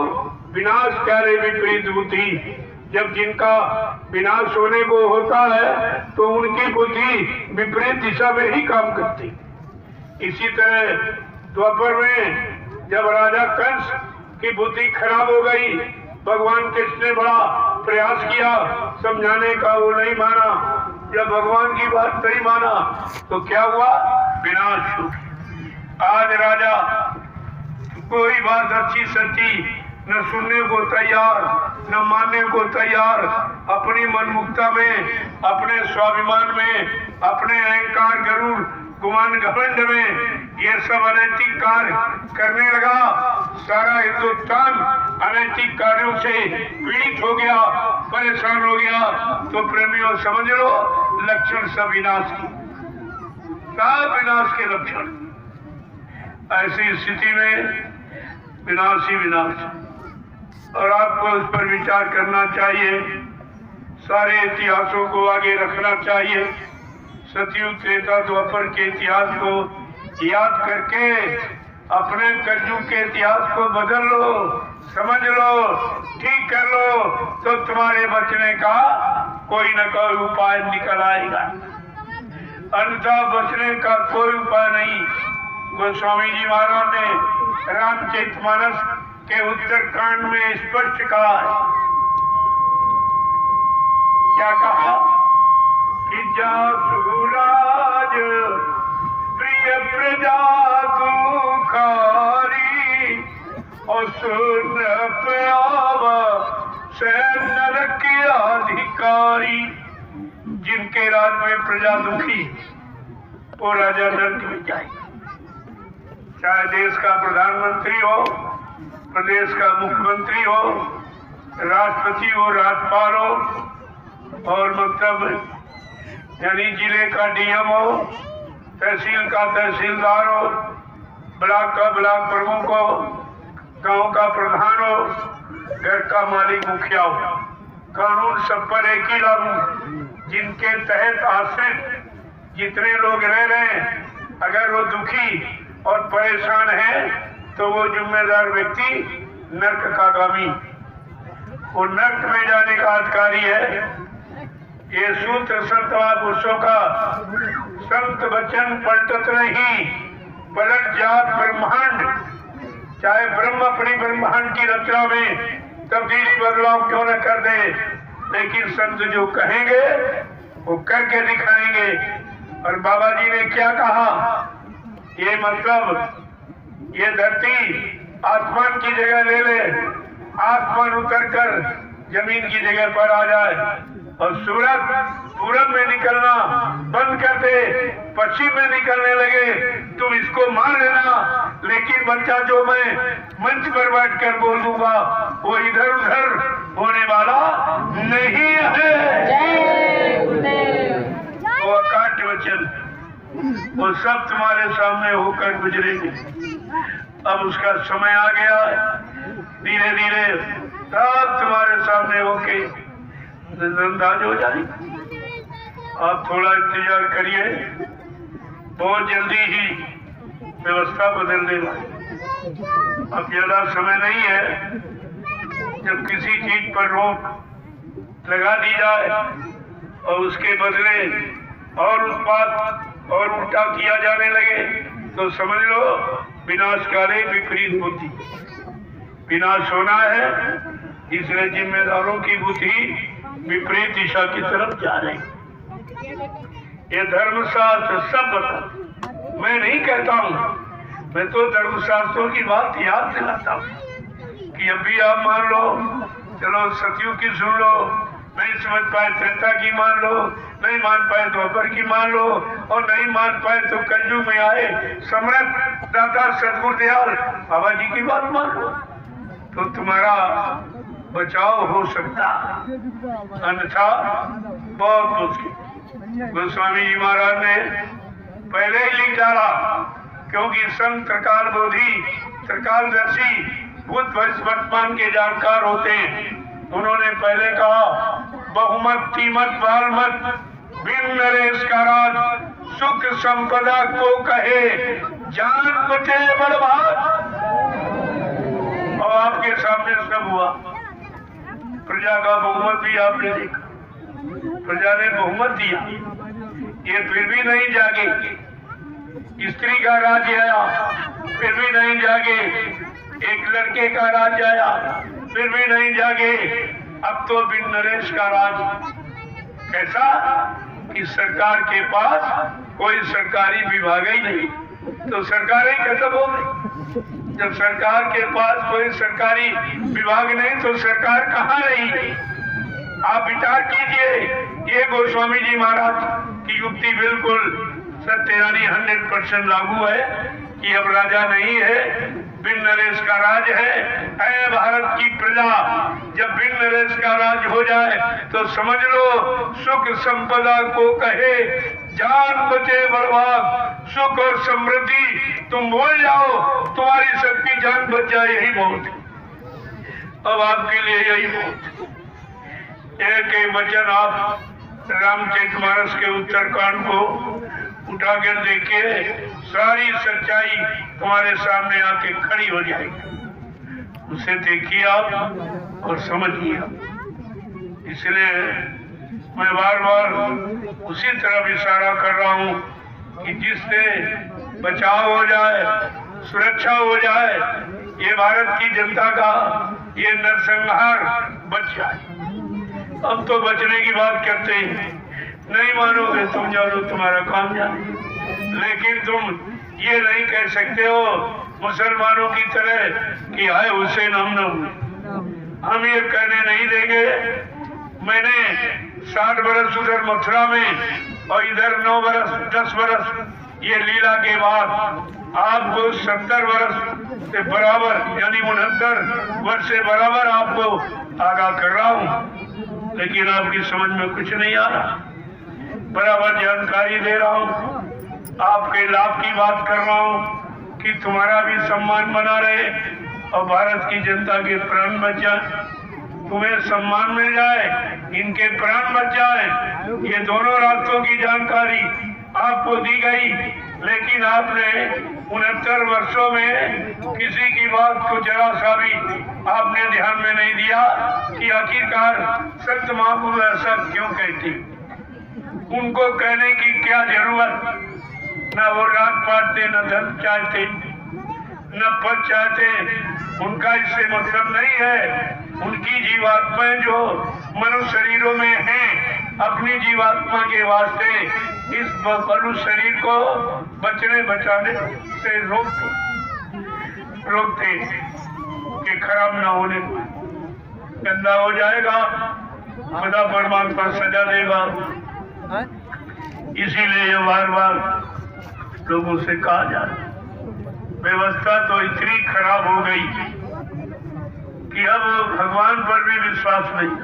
विनाशकारी विपरीत बुद्धि। जब जिनका विनाश होने को होता है तो उनकी बुद्धि विपरीत दिशा में ही काम करती। इसी तरह द्वापर में जब राजा कंस की बुद्धि खराब हो गई, भगवान कृष्ण ने बड़ा प्रयास किया समझाने का, वो नहीं माना। जब भगवान की बात नहीं माना तो क्या हुआ? विनाश हुआ। आज राजा कोई बात अच्छी सच्ची न सुनने को तैयार, न मानने को तैयार, अपनी मनमुक्ता में, अपने स्वाभिमान में, अपने अहंकार गरुड़ गुमान घमंड में ये सब अनैतिक कार्य करने लगा। सारा हिंदुस्तान अनैतिक कार्यों से पीड़ित हो गया, परेशान हो गया। तो प्रेमियों समझ लो, लक्षण सब विनाश की, सब विनाश के लक्षण। ऐसी स्थिति में विनाश ही विनाश, और आपको उस पर विचार करना चाहिए। सारे इतिहासों को आगे रखना चाहिए। सतयुग त्रेता द्वापर के इतिहास को याद करके अपने कलयुग के इतिहास को बदल लो, समझ लो, ठीक कर लो, तो तुम्हारे बचने का कोई न कोई उपाय निकल आएगा। अन्यथा बचने का कोई उपाय नहीं। गोस्वामी जी महाराज ने रामचरितमानस के उत्तरकांड में स्पष्ट कहा है। क्या कहा? कि जासुराज प्रिय प्रजा दुखारी और सुन प्यावा से नरक अधिकारी। जिनके राज में प्रजा दुखी, वो राजा नरक में जाएगा। चाहे देश का प्रधानमंत्री हो, प्रदेश का मुख्यमंत्री हो, राष्ट्रपति हो, राज्यपाल हो, और मतलब यानी जिले का डीएम हो, तहसील का तहसीलदार हो, ब्लॉक का ब्लॉक प्रमुख हो, गांव का प्रधान हो, घर का मालिक मुखिया हो, कानून सब पर एक ही लागू। जिनके तहत आश्रित जितने लोग रह रहे हैं, अगर वो दुखी और परेशान है तो वो जिम्मेदार व्यक्ति नरक का गामी, वो नरक में जाने का अधिकारी है। ये सूत्र संत महापुरुषों का संत वचन पलटत नहीं, पलट जात ब्रह्मांड। चाहे ब्रह्म अपनी ब्रह्मांड की रचना में तब्दीली बदलाव क्यों न कर दे, लेकिन संत जो कहेंगे वो करके दिखाएंगे। और बाबा जी ने क्या कहा? ये मतलब ये धरती आसमान की जगह ले ले, आसमान उतर कर जमीन की जगह पर आ जाए, और सूरज पूरब में निकलना बंद कर दे, पश्चिम में निकलने लगे, तुम इसको मान लेना। लेकिन बच्चा जो मैं मंच पर बैठ कर बोल दूंगा वो इधर उधर होने वाला नहीं है। वो अकाट्य वचन, वो सब तुम्हारे सामने होकर गुजरेंगे। अब उसका समय आ गया है, धीरे धीरे सब तुम्हारे सामने होके नजरअंदाज हो जाएगी। आप थोड़ा इंतजार करिए, बहुत जल्दी ही व्यवस्था बदलने वाली। अब ज्यादा समय नहीं है। जब किसी चीज पर रोक लगा दी जाए और उसके बदले और उत्पाद और उल्टा किया जाने लगे तो समझ लो विनाशकारी विपरीत बुद्धि। विनाश होना है, इसलिए जिम्मेदारों की बुद्धि विपरीत दिशा की तरफ जा रही। ये धर्मशास्त्र सब बता, मैं नहीं कहता हूँ, मैं तो धर्मशास्त्रों की बात याद दिलाता हूँ कि अभी आप मान लो, चलो सतयुग की सुन लो, नहीं समझ पाए त्रेता की मान लो, नहीं मान पाए द्वापर की मान लो, और नहीं मान पाए तो कलयुग में आए सम्राट दाता सदगुरुदयाल बाबा जी की बात मान लो, तो तुम्हारा बचाव हो सकता, अन्यथा बहुत मुश्किल। गोस्वामी जी महाराज ने पहले ही लिख डाला, क्योंकि संत त्रिकाल बोधि, त्रिकालदर्शी, भूत भविष्य वर्तमान के जानकार होते हैं। उन्होंने पहले कहा, बहुमत तीमत बालमत बिन नरेश का राज, सुख संपदा को कहे जान बचे बर्बाद। और आपके सामने सब हुआ। प्रजा का बहुमत भी आपने देखा, प्रजा ने बहुमत दिया, ये फिर भी नहीं जागे। स्त्री का राज्य आया, फिर भी नहीं जागे। एक लड़के का राज्य आया, फिर भी नहीं जागे। अब तो बिन नरेश का राज। कैसा कि सरकार के पास कोई सरकारी विभाग ही नहीं, तो सरकार ही खत्म हो गई। जब सरकार के पास कोई सरकारी विभाग नहीं तो सरकार कहाँ रही? आप विचार कीजिए। ये गोस्वामी जी महाराज की युक्ति बिल्कुल सत्य यानी 100% लागू है कि अब राजा नहीं है, बिन नरेश का राज है। ऐ भारत की प्रजा, जब बिन नरेश का राज हो जाए तो समझ लो सुख संपदा को कहे जान बचे बर्बाद। सुख और समृद्धि तुम भूल जाओ, तुम्हारी सबकी जान बच जाए, यही बहुत है। अब आपके लिए यही बहुत। एक एक वचन आप रामचरितमानस के उत्तरकांड को उठाकर देखिए, सारी सच्चाई तुम्हारे सामने आके खड़ी हो जाएगी। उसे देखिए आप और समझिए। इसलिए मैं बार बार उसी तरफ इशारा कर रहा हूँ कि जिससे बचाव हो जाए, सुरक्षा हो जाए, ये भारत की जनता का ये नरसंहार बच जाए। अब तो बचने की बात करते हैं, नहीं मानोगे तुम, जानो तुम्हारा काम जाने। लेकिन तुम ये नहीं कह सकते हो मुसलमानों की तरह कि हाय हुसैन हम न हुए। हम ये कहने नहीं देंगे। मैंने 60 बरस उधर मथुरा में और इधर 9 बरस 10 बरस ये लीला के बाद आपको 70 वर्ष से बराबर यानी 69 वर्ष से बराबर आपको आगाह कर रहा हूँ, लेकिन आपकी समझ में कुछ नहीं आ रहा। बराबर जानकारी दे रहा हूँ, आपके लाभ की बात कर रहा हूँ कि तुम्हारा भी सम्मान बना रहे और भारत की जनता के प्राण बच जाए, तुम्हें सम्मान मिल जाए, इनके प्राण बच जाए। ये दोनों रास्तों की जानकारी आपको दी गई, लेकिन आपने 69 वर्षों में किसी की बात को जरा सा भी आपने ध्यान में नहीं दिया कि आखिरकार संत महापुरुष ऐसा क्यों कहते। उनको कहने की क्या जरूरत? न वो रात पाटते, न धन चाहते, न पद चाहते। उनका इससे मतलब नहीं है। उनकी जीवात्माएं जो मनुष्य शरीरों में हैं, अपनी जीवात्मा के वास्ते इस मनुष्य शरीर को बचने बचाने से रोकते कि खराब ना होने, गंदा हो जाएगा, खुदा परमात्मा सजा देगा। इसीलिए ये बार बार लोगों से कहा जाए। व्यवस्था तो इतनी खराब हो गई कि अब भगवान पर भी विश्वास नहीं।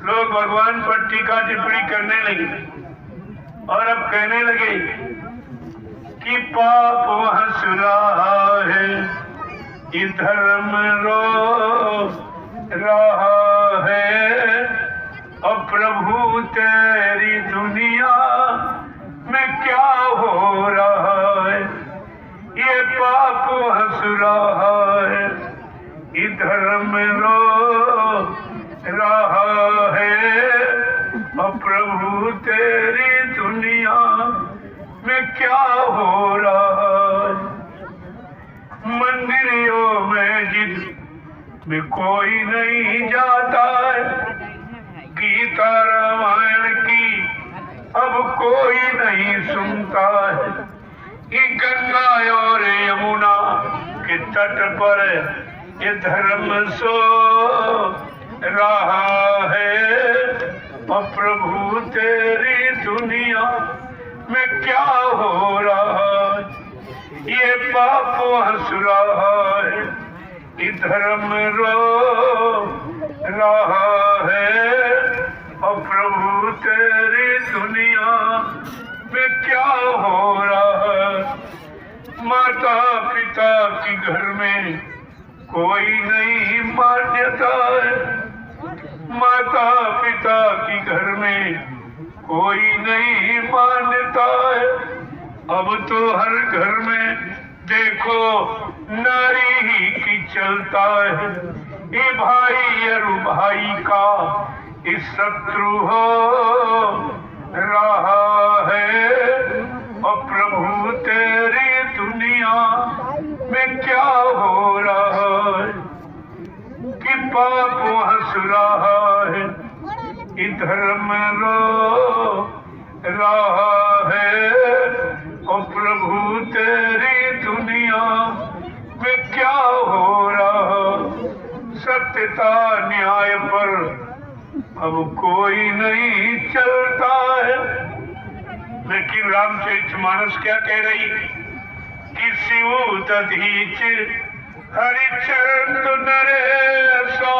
लोग भगवान पर टीका टिप्पणी करने लगे और अब कहने लगे कि पाप हंस रहा है, ये धर्म रो रहा है, और प्रभु तेरी दुनिया में क्या हो रहा है। ये पाप हंस रहा है, इधर में रो रहा है, और प्रभु तेरी दुनिया में क्या हो रहा है। मंदिरों में जिस में कोई नहीं जाता है, गीता रामायण की अब कोई नहीं सुनता है। कि गंगा और यमुना के तट पर ये धर्म सो रहा है, और प्रभु तेरी दुनिया में क्या हो रहा है। ये पाप हंस रहा है, इधर में रो रहा है, और प्रभु तेरी दुनिया में क्या हो रहा है। माता पिता की घर में कोई नहीं मान्यता है, माता पिता की घर में कोई नहीं मानता है। अब तो हर घर में देखो नारी ही की चलता है। ये भाई और भाई का इस शत्रु हो रहा है। और प्रभु तेरी दुनिया में क्या हो रहा है कि पाप हंस रहा है, इधर में रो रहा है। और प्रभु तेरी दुनिया में क्या हो रहा, सत्यता न्याय पर अब कोई नहीं चलता है। लेकिन रामचरितमानस क्या कह रही कि शिव दधीच हरिचंद नरेशा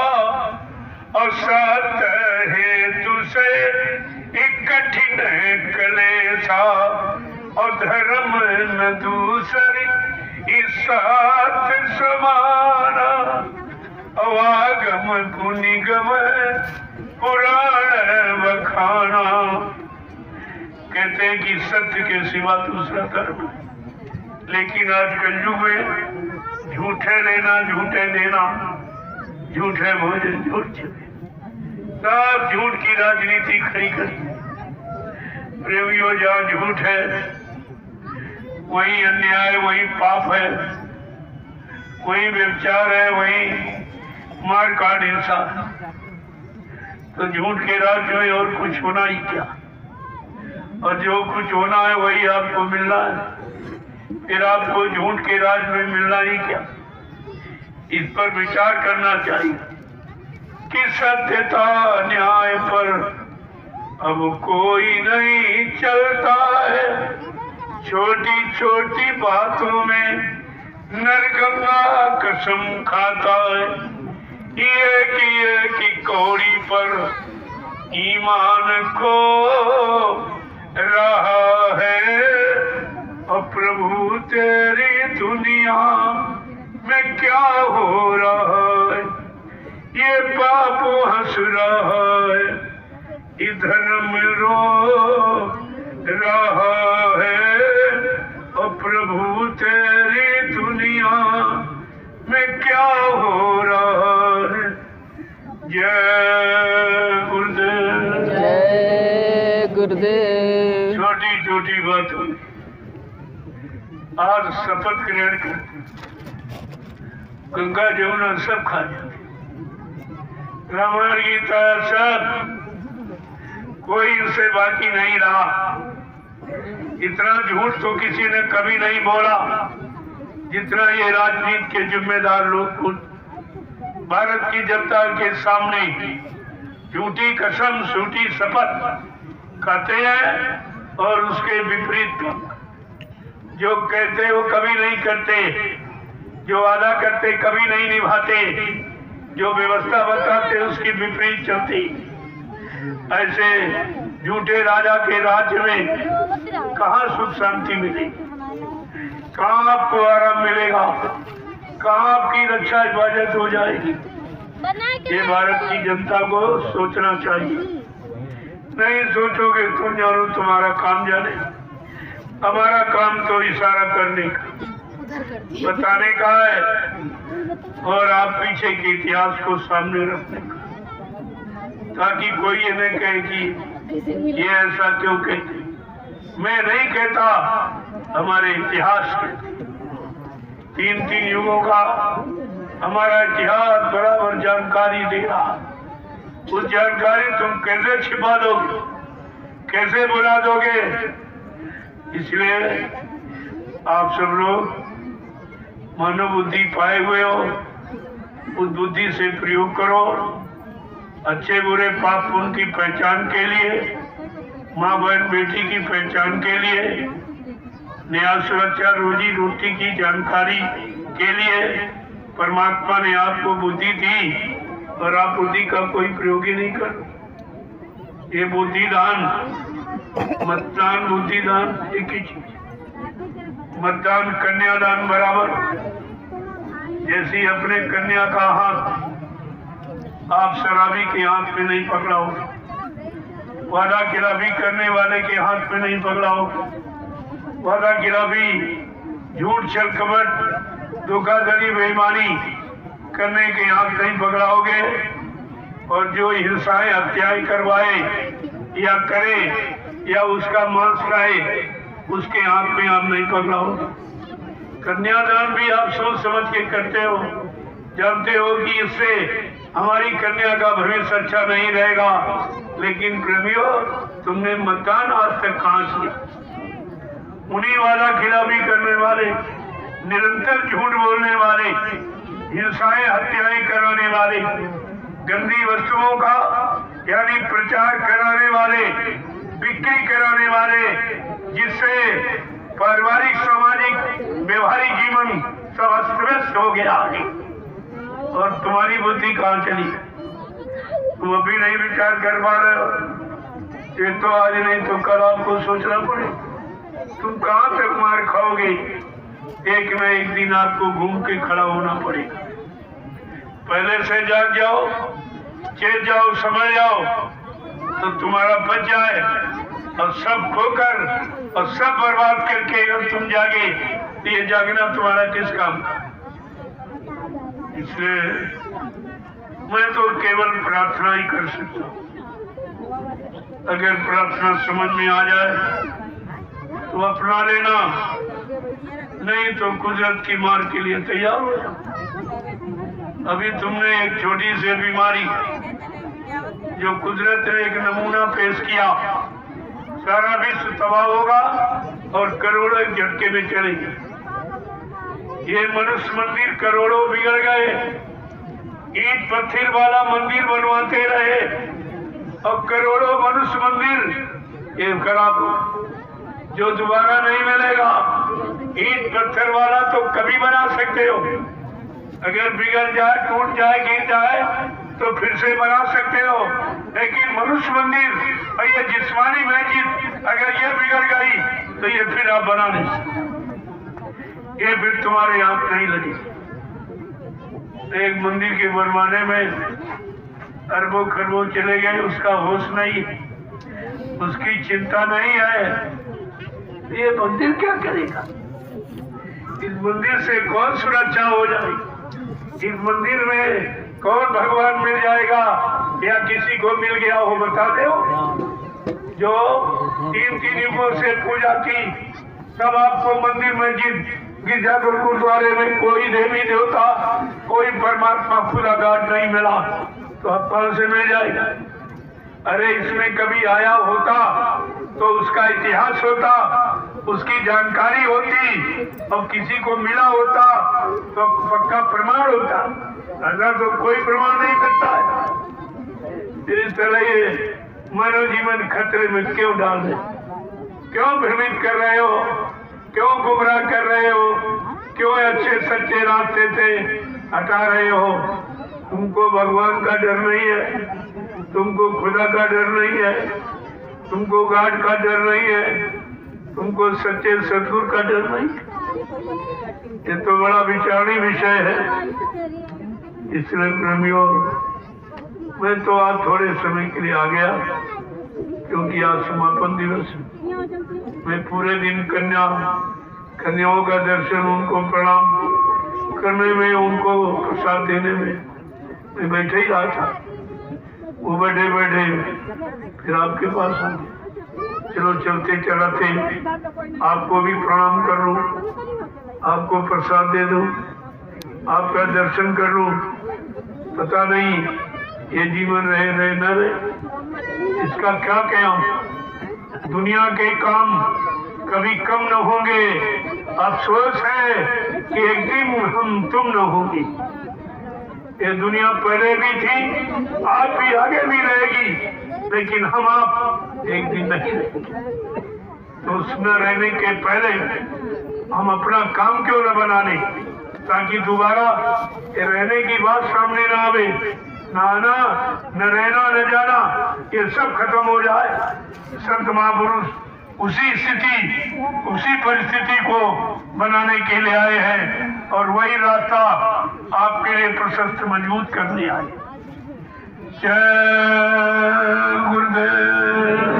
और सत हेतु से कठिन कलेशा और धर्म न दूसरी इस साथ समाना। अवागम पुनिगम पुराण बखाना। कहते हैं कि सत्य के सिवा दूसरा धर्म है। लेकिन आज कलयुग में झूठे लेना, झूठे देना, झूठे भोजन, झूठ सब झूठ की राजनीति खड़ी करी। प्रेमियों, जहाँ झूठ है वही अन्याय, वही पाप है, वही व्यभिचार है, वही मार काट हिंसा। तो झूठ के राज्य में और कुछ होना ही क्या, और जो कुछ होना है वही आपको मिलना है। फिर आपको झूठ के राज में मिलना ही क्या। इस पर विचार करना चाहिए कि सत्यता न्याय पर अब कोई नहीं चलता है। छोटी छोटी बातों में नरगंगा कसम खाता है। ये की कौड़ी पर ईमान खो रहा है। और प्रभु तेरी दुनिया में क्या हो रहा है, ये पाप हंस रहा है, इधर में रो रहा है। और प्रभु तेरी दुनिया में क्या हो रहा है। जय गुरुदेव, जय गुरुदेव। छोटी छोटी बातों आज शपथ ग्रहण करते, गंगा जमुना सब खा जाते, रामायण गीता सब, कोई उसे बाकी नहीं रहा। इतना झूठ तो किसी ने कभी नहीं बोला जितना ये राजनीति के जिम्मेदार लोग भारत की जनता के सामने झूठी कसम, झूठी शपथ खाते हैं और उसके विपरीत जो कहते वो कभी नहीं करते, जो वादा करते कभी नहीं निभाते, जो व्यवस्था बताते उसकी विपरीत चलती। ऐसे झूठे राजा के राज्य में कहाँ सुख शांति मिलेगी, कहाँ आपको आराम मिलेगा, कहाँ आपकी रक्षा हिफाजत हो जाएगी। ये भारत की जनता को सोचना चाहिए। नहीं सोचोगे तुम जानो तुम्हारा काम जाने, हमारा काम तो इशारा करने का, बताने का है और आप पीछे के इतिहास को सामने रखने का, ताकि कोई ये न कहे कि ये ऐसा क्यों कहते। मैं नहीं कहता, हमारे इतिहास के 3-3 युगों का हमारा इतिहास बराबर जानकारी दे रहा। उस जानकारी तुम कैसे छिपा दोगे, कैसे बुला दोगे। इसलिए आप सब लोग मानव बुद्धि पाए हुए हो, उस बुद्धि से प्रयोग करो। अच्छे बुरे पाप पुण्य की पहचान के लिए, माँ बहन बेटी की पहचान के लिए, न्याय सुरक्षा रोजी रोटी की जानकारी के लिए परमात्मा ने आपको बुद्धि दी और आप बुद्धि का कोई प्रयोग ही नहीं करो। ये बुद्धिदान, मतदान बुद्धिदान एक ही चीज, मतदान कन्यादान बराबर। जैसी अपने कन्या का हाथ आप शराबी के हाथ में नहीं पकड़ा हो, वादा खिलाफी करने वाले के हाथ में नहीं पकड़ाओ। वादा खिलाफी, झूठ, छल कपट, धोखाधड़ी, बेईमानी करने के हाथ नहीं पकड़ाओगे। और जो हिंसाएं, हत्याएं करवाए या करे या उसका मांस खाए, उसके हाथ में आप नहीं पकड़ाओ। कन्यादान भी आप सोच समझ के करते हो, जानते हो कि इससे हमारी कन्या का भविष्य अच्छा नहीं रहेगा, लेकिन प्रेमियों, तुमने मतदान आज तक कहां किया? उन्हीं वादा खिलाफी करने वाले, निरंतर झूठ बोलने वाले, हिंसाएं, हत्याएं कराने वाले, गंदी वस्तुओं का यानी प्रचार कराने वाले, बिक्री कराने वाले, जिससे पारिवारिक, सामाजिक, व्यवहारिक जीवन सब अस्त व्यस्त हो गया है। और तुम्हारी बुद्धि कहाँ चली? तुम अभी नहीं विचार कर पा रहे हो। ये तो आज नहीं तो कल आपको सोचना पड़े। तुम कहाँ तक मार खाओगे? एक न एक दिन आपको घूम के खड़ा होना पड़ेगा। पहले से जाग जाओ, चेत जाओ, समझ जाओ, तो तुम्हारा बच जाए। और सब खोकर और सब बर्बाद करके अगर तुम जागे तो ये जागना तुम्हारा किस काम का? इसलिए मैं तो केवल प्रार्थना ही कर सकता हूँ। अगर प्रार्थना समझ में आ जाए तो अपना लेना, नहीं तो कुदरत की मार के लिए तैयार हो जाओ। अभी तुमने एक छोटी सी बीमारी जो कुदरत ने एक नमूना पेश किया, सारा विश्व तबाह होगा और करोड़ों एक झटके में चलेंगे। ये मनुष्य मंदिर करोड़ों बिगड़ गए, ईंट पत्थर वाला मंदिर बनवाते रहे और करोड़ों मनुष्य मंदिर ये खराब हो, जो दोबारा नहीं मिलेगा। ईंट पत्थर वाला तो कभी बना सकते हो, अगर बिगड़ जाए, टूट जाए, गिर जाए तो फिर से बना सकते हो, लेकिन मनुष्य मंदिर और ये जिस्मानी मस्जिद अगर ये बिगड़ गई तो ये फिर आप बना नहीं सकते। ये फिर तुम्हारे हाथ नहीं लगी। एक मंदिर के बनवाने में अरबों खरबों चले गए, उसका होश नहीं, उसकी चिंता नहीं है। ये मंदिर क्या करेगा? इस मंदिर से कौन सुरक्षा हो जाएगी? इस मंदिर में कौन भगवान मिल जाएगा या किसी को मिल गया हो बता दो। जो 3 युगों से पूजा की, सब आपको मंदिर मस्जिद गिरजाघर गुरुद्वारे में कोई देवी देवता, कोई परमात्मा खुदा गाड नहीं मिला, तो अब कौन से मिल जाएगा? अरे इसमें कभी आया होता तो उसका इतिहास होता, उसकी जानकारी होती और किसी को मिला होता तो पक्का प्रमाण होता। ऐसा तो कोई प्रमाण नहीं करता है। इस तरह ये मानव जीवन खतरे में क्यों डाल रहे? क्यों भ्रमित कर रहे हो? क्यों गुमराह कर रहे हो? क्यों अच्छे सच्चे रास्ते से हटा रहे हो? तुमको भगवान का डर नहीं है, तुमको खुदा का डर नहीं है, तुमको गाड का डर नहीं है, तुमको सच्चे सदगुरु का डर नहीं है। ये तो बड़ा विचारणीय विषय है। इसलिए प्रेमियों, मैं तो आज थोड़े समय के लिए आ गया, क्योंकि आज समापन दिवस है। मैं पूरे दिन कन्याओं का दर्शन, उनको प्रणाम करने में, उनको प्रसाद देने में मैं बैठे ही रहा था। वो बैठे बैठे फिर आपके पास आ गए। चलो चलते चलाते आपको भी प्रणाम कर लूं, आपको प्रसाद दे दूं, आपका दर्शन कर लूं। पता नहीं ये जीवन रहे न रहे, इसका क्या कहें। दुनिया के काम कभी कम न होंगे। अफसोस है कि एक दिन तुम न होगी। ये दुनिया पहले भी थी, आज भी आगे भी रहेगी, लेकिन हम आप एक दिन नहीं रहेंगे। तो उसमें रहने के पहले हम अपना काम क्यों न बना लें, ताकि दोबारा रहने की बात सामने न आवे। न आना, न रहना, न जाना, ये सब खत्म हो जाए। संत महापुरुष उसी स्थिति, उसी परिस्थिति को बनाने के लिए आए हैं और वही रास्ता आपके लिए प्रशस्त मजबूत करने आए। जय गुरुदेव।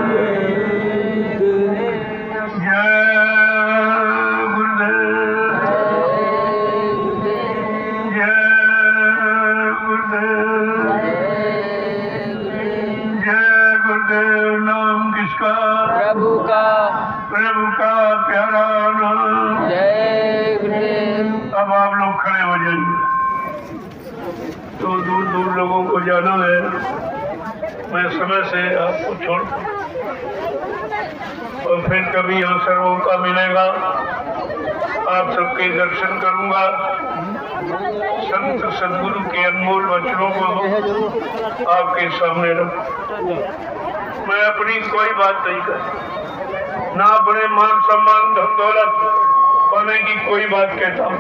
प्रभु का प्यारा नाम। जय गुरुदेव। अब आप लोग खड़े हो जाइए। तो दूर दूर लोगों को जाना है, मैं समय से आपको छोड़ और फिर कभी अवसर मौका मिलेगा आप सबके दर्शन करूंगा। संत सदगुरु के अनमोल वचनों को आपके सामने रख। मैं अपनी कोई बात नहीं कर, ना अपने मान सम्मान धन दौलत पाने की कोई बात कहता हूँ।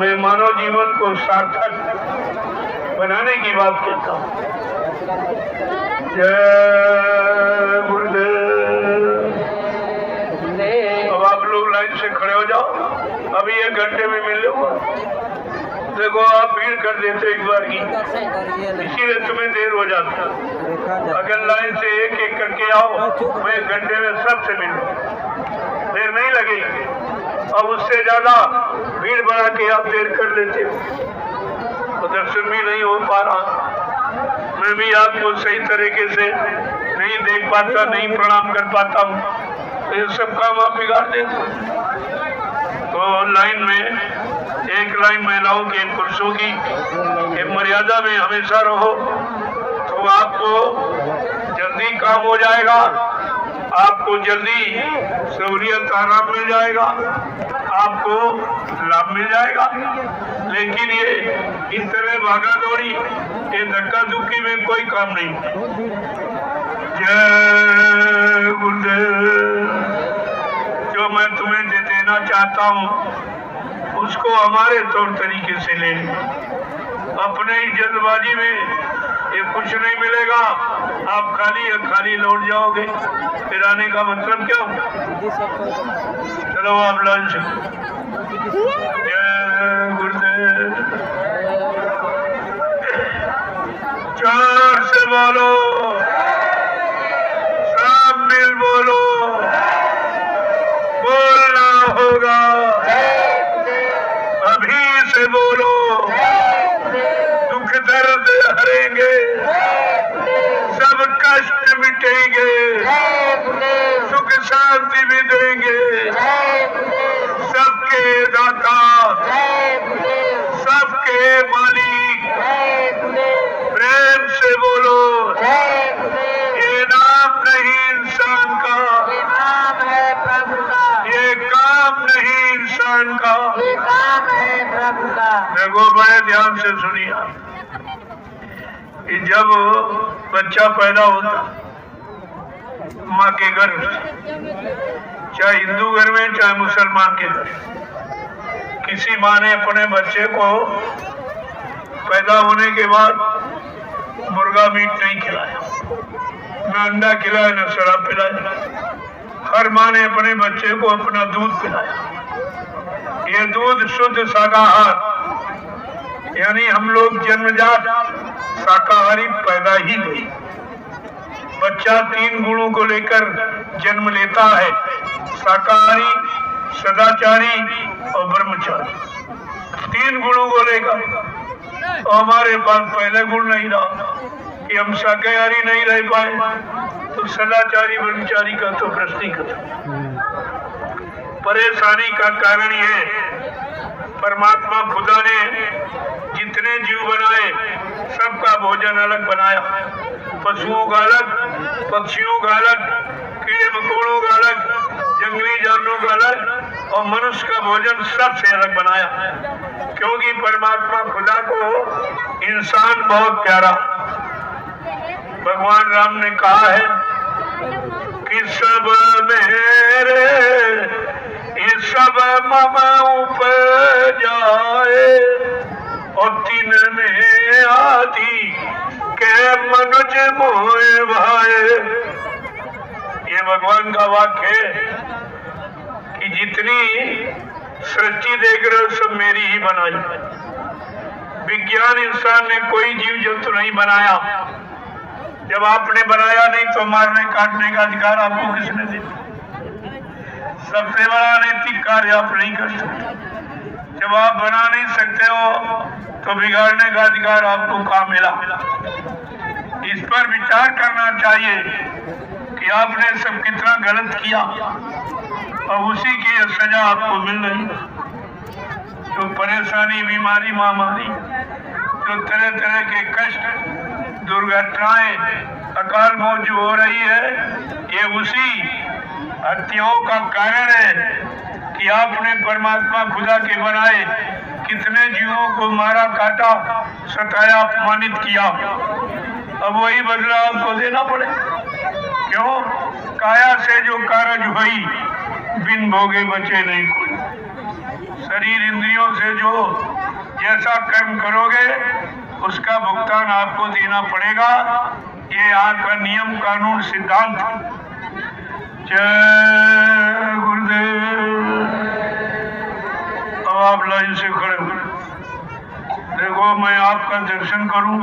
मैं मानव जीवन को सार्थक बनाने की बात कहता हूँ। जय गुरुदेव। अब आप लोग लाइन से खड़े हो जाओ, अभी 1 घंटे में मिल लूंगा। देखो आप भीड़ कर देते एक बार की, इसीलिए तुम्हें देर हो जाता। अगर लाइन से एक एक करके आओ, मैं 1 घंटे में सबसे मिलूँ, देर नहीं लगेगी। अब उससे ज्यादा भीड़ बढ़ा के आप देर कर लेते हो तो दर्शन भी नहीं हो पा रहा। मैं भी आपको सही तरीके से नहीं देख पाता, नहीं प्रणाम कर पाता हूँ, तो ये सब काम आप बिगाड़ देते। तो लाइन में एक लाइन महिलाओं के पुरुषों की मर्यादा में हमेशा रहो, तो आपको जल्दी काम हो जाएगा, आपको जल्दी सहूलियत आराम मिल जाएगा, आपको लाभ मिल जाएगा। लेकिन ये इस तरह भागा दौड़ी, ये धक्का धुक्की में कोई काम नहीं। जय गुरुदेव। जो मैं तुम्हें देना चाहता हूँ उसको हमारे तौर तरीके से ले लें। अपने ही जल्दबाजी में ये कुछ नहीं मिलेगा, आप खाली लौट जाओगे। फिर आने का मतलब क्या? चलो आप लंच। जय गुरुदेव। 4 से बोलो, सब मिल बोलो, बोलना होगा। अभी से बोलो, दुख दर्द हरेंगे, सब कष्ट मिटेंगे, सुख शांति भी देंगे। सबके दाता, सबके मालिक, प्रेम से बोलो। ये नाम नहीं इंसान का, ये काम नहीं इंसान का। देखो बड़े ध्यान से सुनिए। कि जब बच्चा पैदा होता माँ के घर, चाहे हिंदू घर में चाहे मुसलमान के घर, किसी माँ ने अपने बच्चे को पैदा होने के बाद मुर्गा मीट नहीं खिलाया, न अंडा खिलाया, न शराब पिलाया। हर माँ ने अपने बच्चे को अपना दूध पिलाया। ये दूध शुद्ध शाकाहार, यानी हम लोग जन्मजात शाकाहारी पैदा ही नहीं। बच्चा 3 गुणों को लेकर जन्म लेता है, शाकाहारी, सदाचारी और ब्रह्मचारी। 3 गुणों को लेकर। और हमारे पास पहले गुण नहीं रहा कि हम शाकाहारी नहीं रह पाए, तो सदाचारी ब्रह्मचारी का तो प्रश्न ही खत्म। परेशानी का कारण ये है, परमात्मा खुदा ने जितने जीव बनाए सबका भोजन अलग बनाया। पशुओं का अलग, पक्षियों का अलग, कीड़े मकोड़ों का अलग, जंगली जानवरों का अलग, और मनुष्य का भोजन सबसे अलग बनाया। क्योंकि परमात्मा खुदा को इंसान बहुत प्यारा। भगवान राम ने कहा है कि सब मेरे, ये सब मम उपजाए, और 3 में आदि के मनुज मोह भाए। ये भगवान का वाक्य है कि जितनी सृष्टि देख रहे हो सब मेरी ही बनाई। विज्ञान इंसान ने कोई जीव जंतु नहीं बनाया। जब आपने बनाया नहीं तो मारने काटने का अधिकार आपको किसने दिया? सबसे बड़ा नैतिक कार्य आप नहीं कर सकते। जब आप बना नहीं सकते हो तो बिगाड़ने का अधिकार आपको कहाँ मिला? इस पर विचार करना चाहिए कि आपने सब कितना गलत किया और उसी की सजा आपको मिल रही। जो परेशानी, बीमारी, महामारी, जो तरह तरह के कष्ट, दुर्घटनाएं, अकाल मौत जो हो रही है, ये उसी हत्याओं का कारण है कि आपने परमात्मा खुदा के बनाए कितने जीवों को मारा, काटा, सताया, अपमानित किया। अब वही बदला आपको देना पड़े। क्यों? काया से जो कारज हुई, बिन भोगे बचे नहीं कोई। शरीर इंद्रियों से जो जैसा कर्म करोगे उसका भुगतान आपको देना पड़ेगा। ये यहाँ का नियम, कानून, सिद्धांत। जय गुरुदेव। अब आप लाइन से खड़े हो। देखो, मैं आपका दर्शन करूं,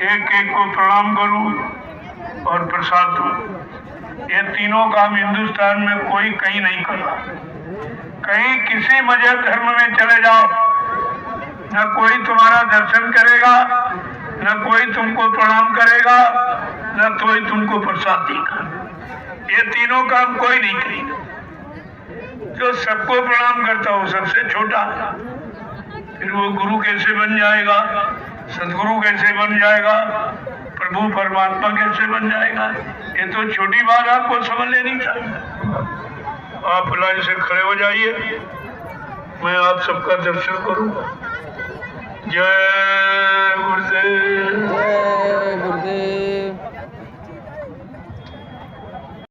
एक एक को प्रणाम करूं और प्रसाद दूं। ये तीनों काम हिंदुस्तान में कोई कहीं नहीं कर रहा। कहीं किसी मजहब धर्म में चले जाओ, न कोई तुम्हारा दर्शन करेगा, न कोई तुमको प्रणाम करेगा, न कोई तुमको प्रसाद देगा। ये तीनों काम कोई नहीं करेगा। जो सबको प्रणाम करता हो सबसे छोटा, फिर वो गुरु कैसे बन जाएगा, सदगुरु कैसे बन जाएगा, प्रभु परमात्मा कैसे बन जाएगा? ये तो छोटी बात आपको समझ लेनी चाहिए। आप लाइन से खड़े हो जाइए, मैं आप सबका दर्शन करूंगा। जय गुरुदेव।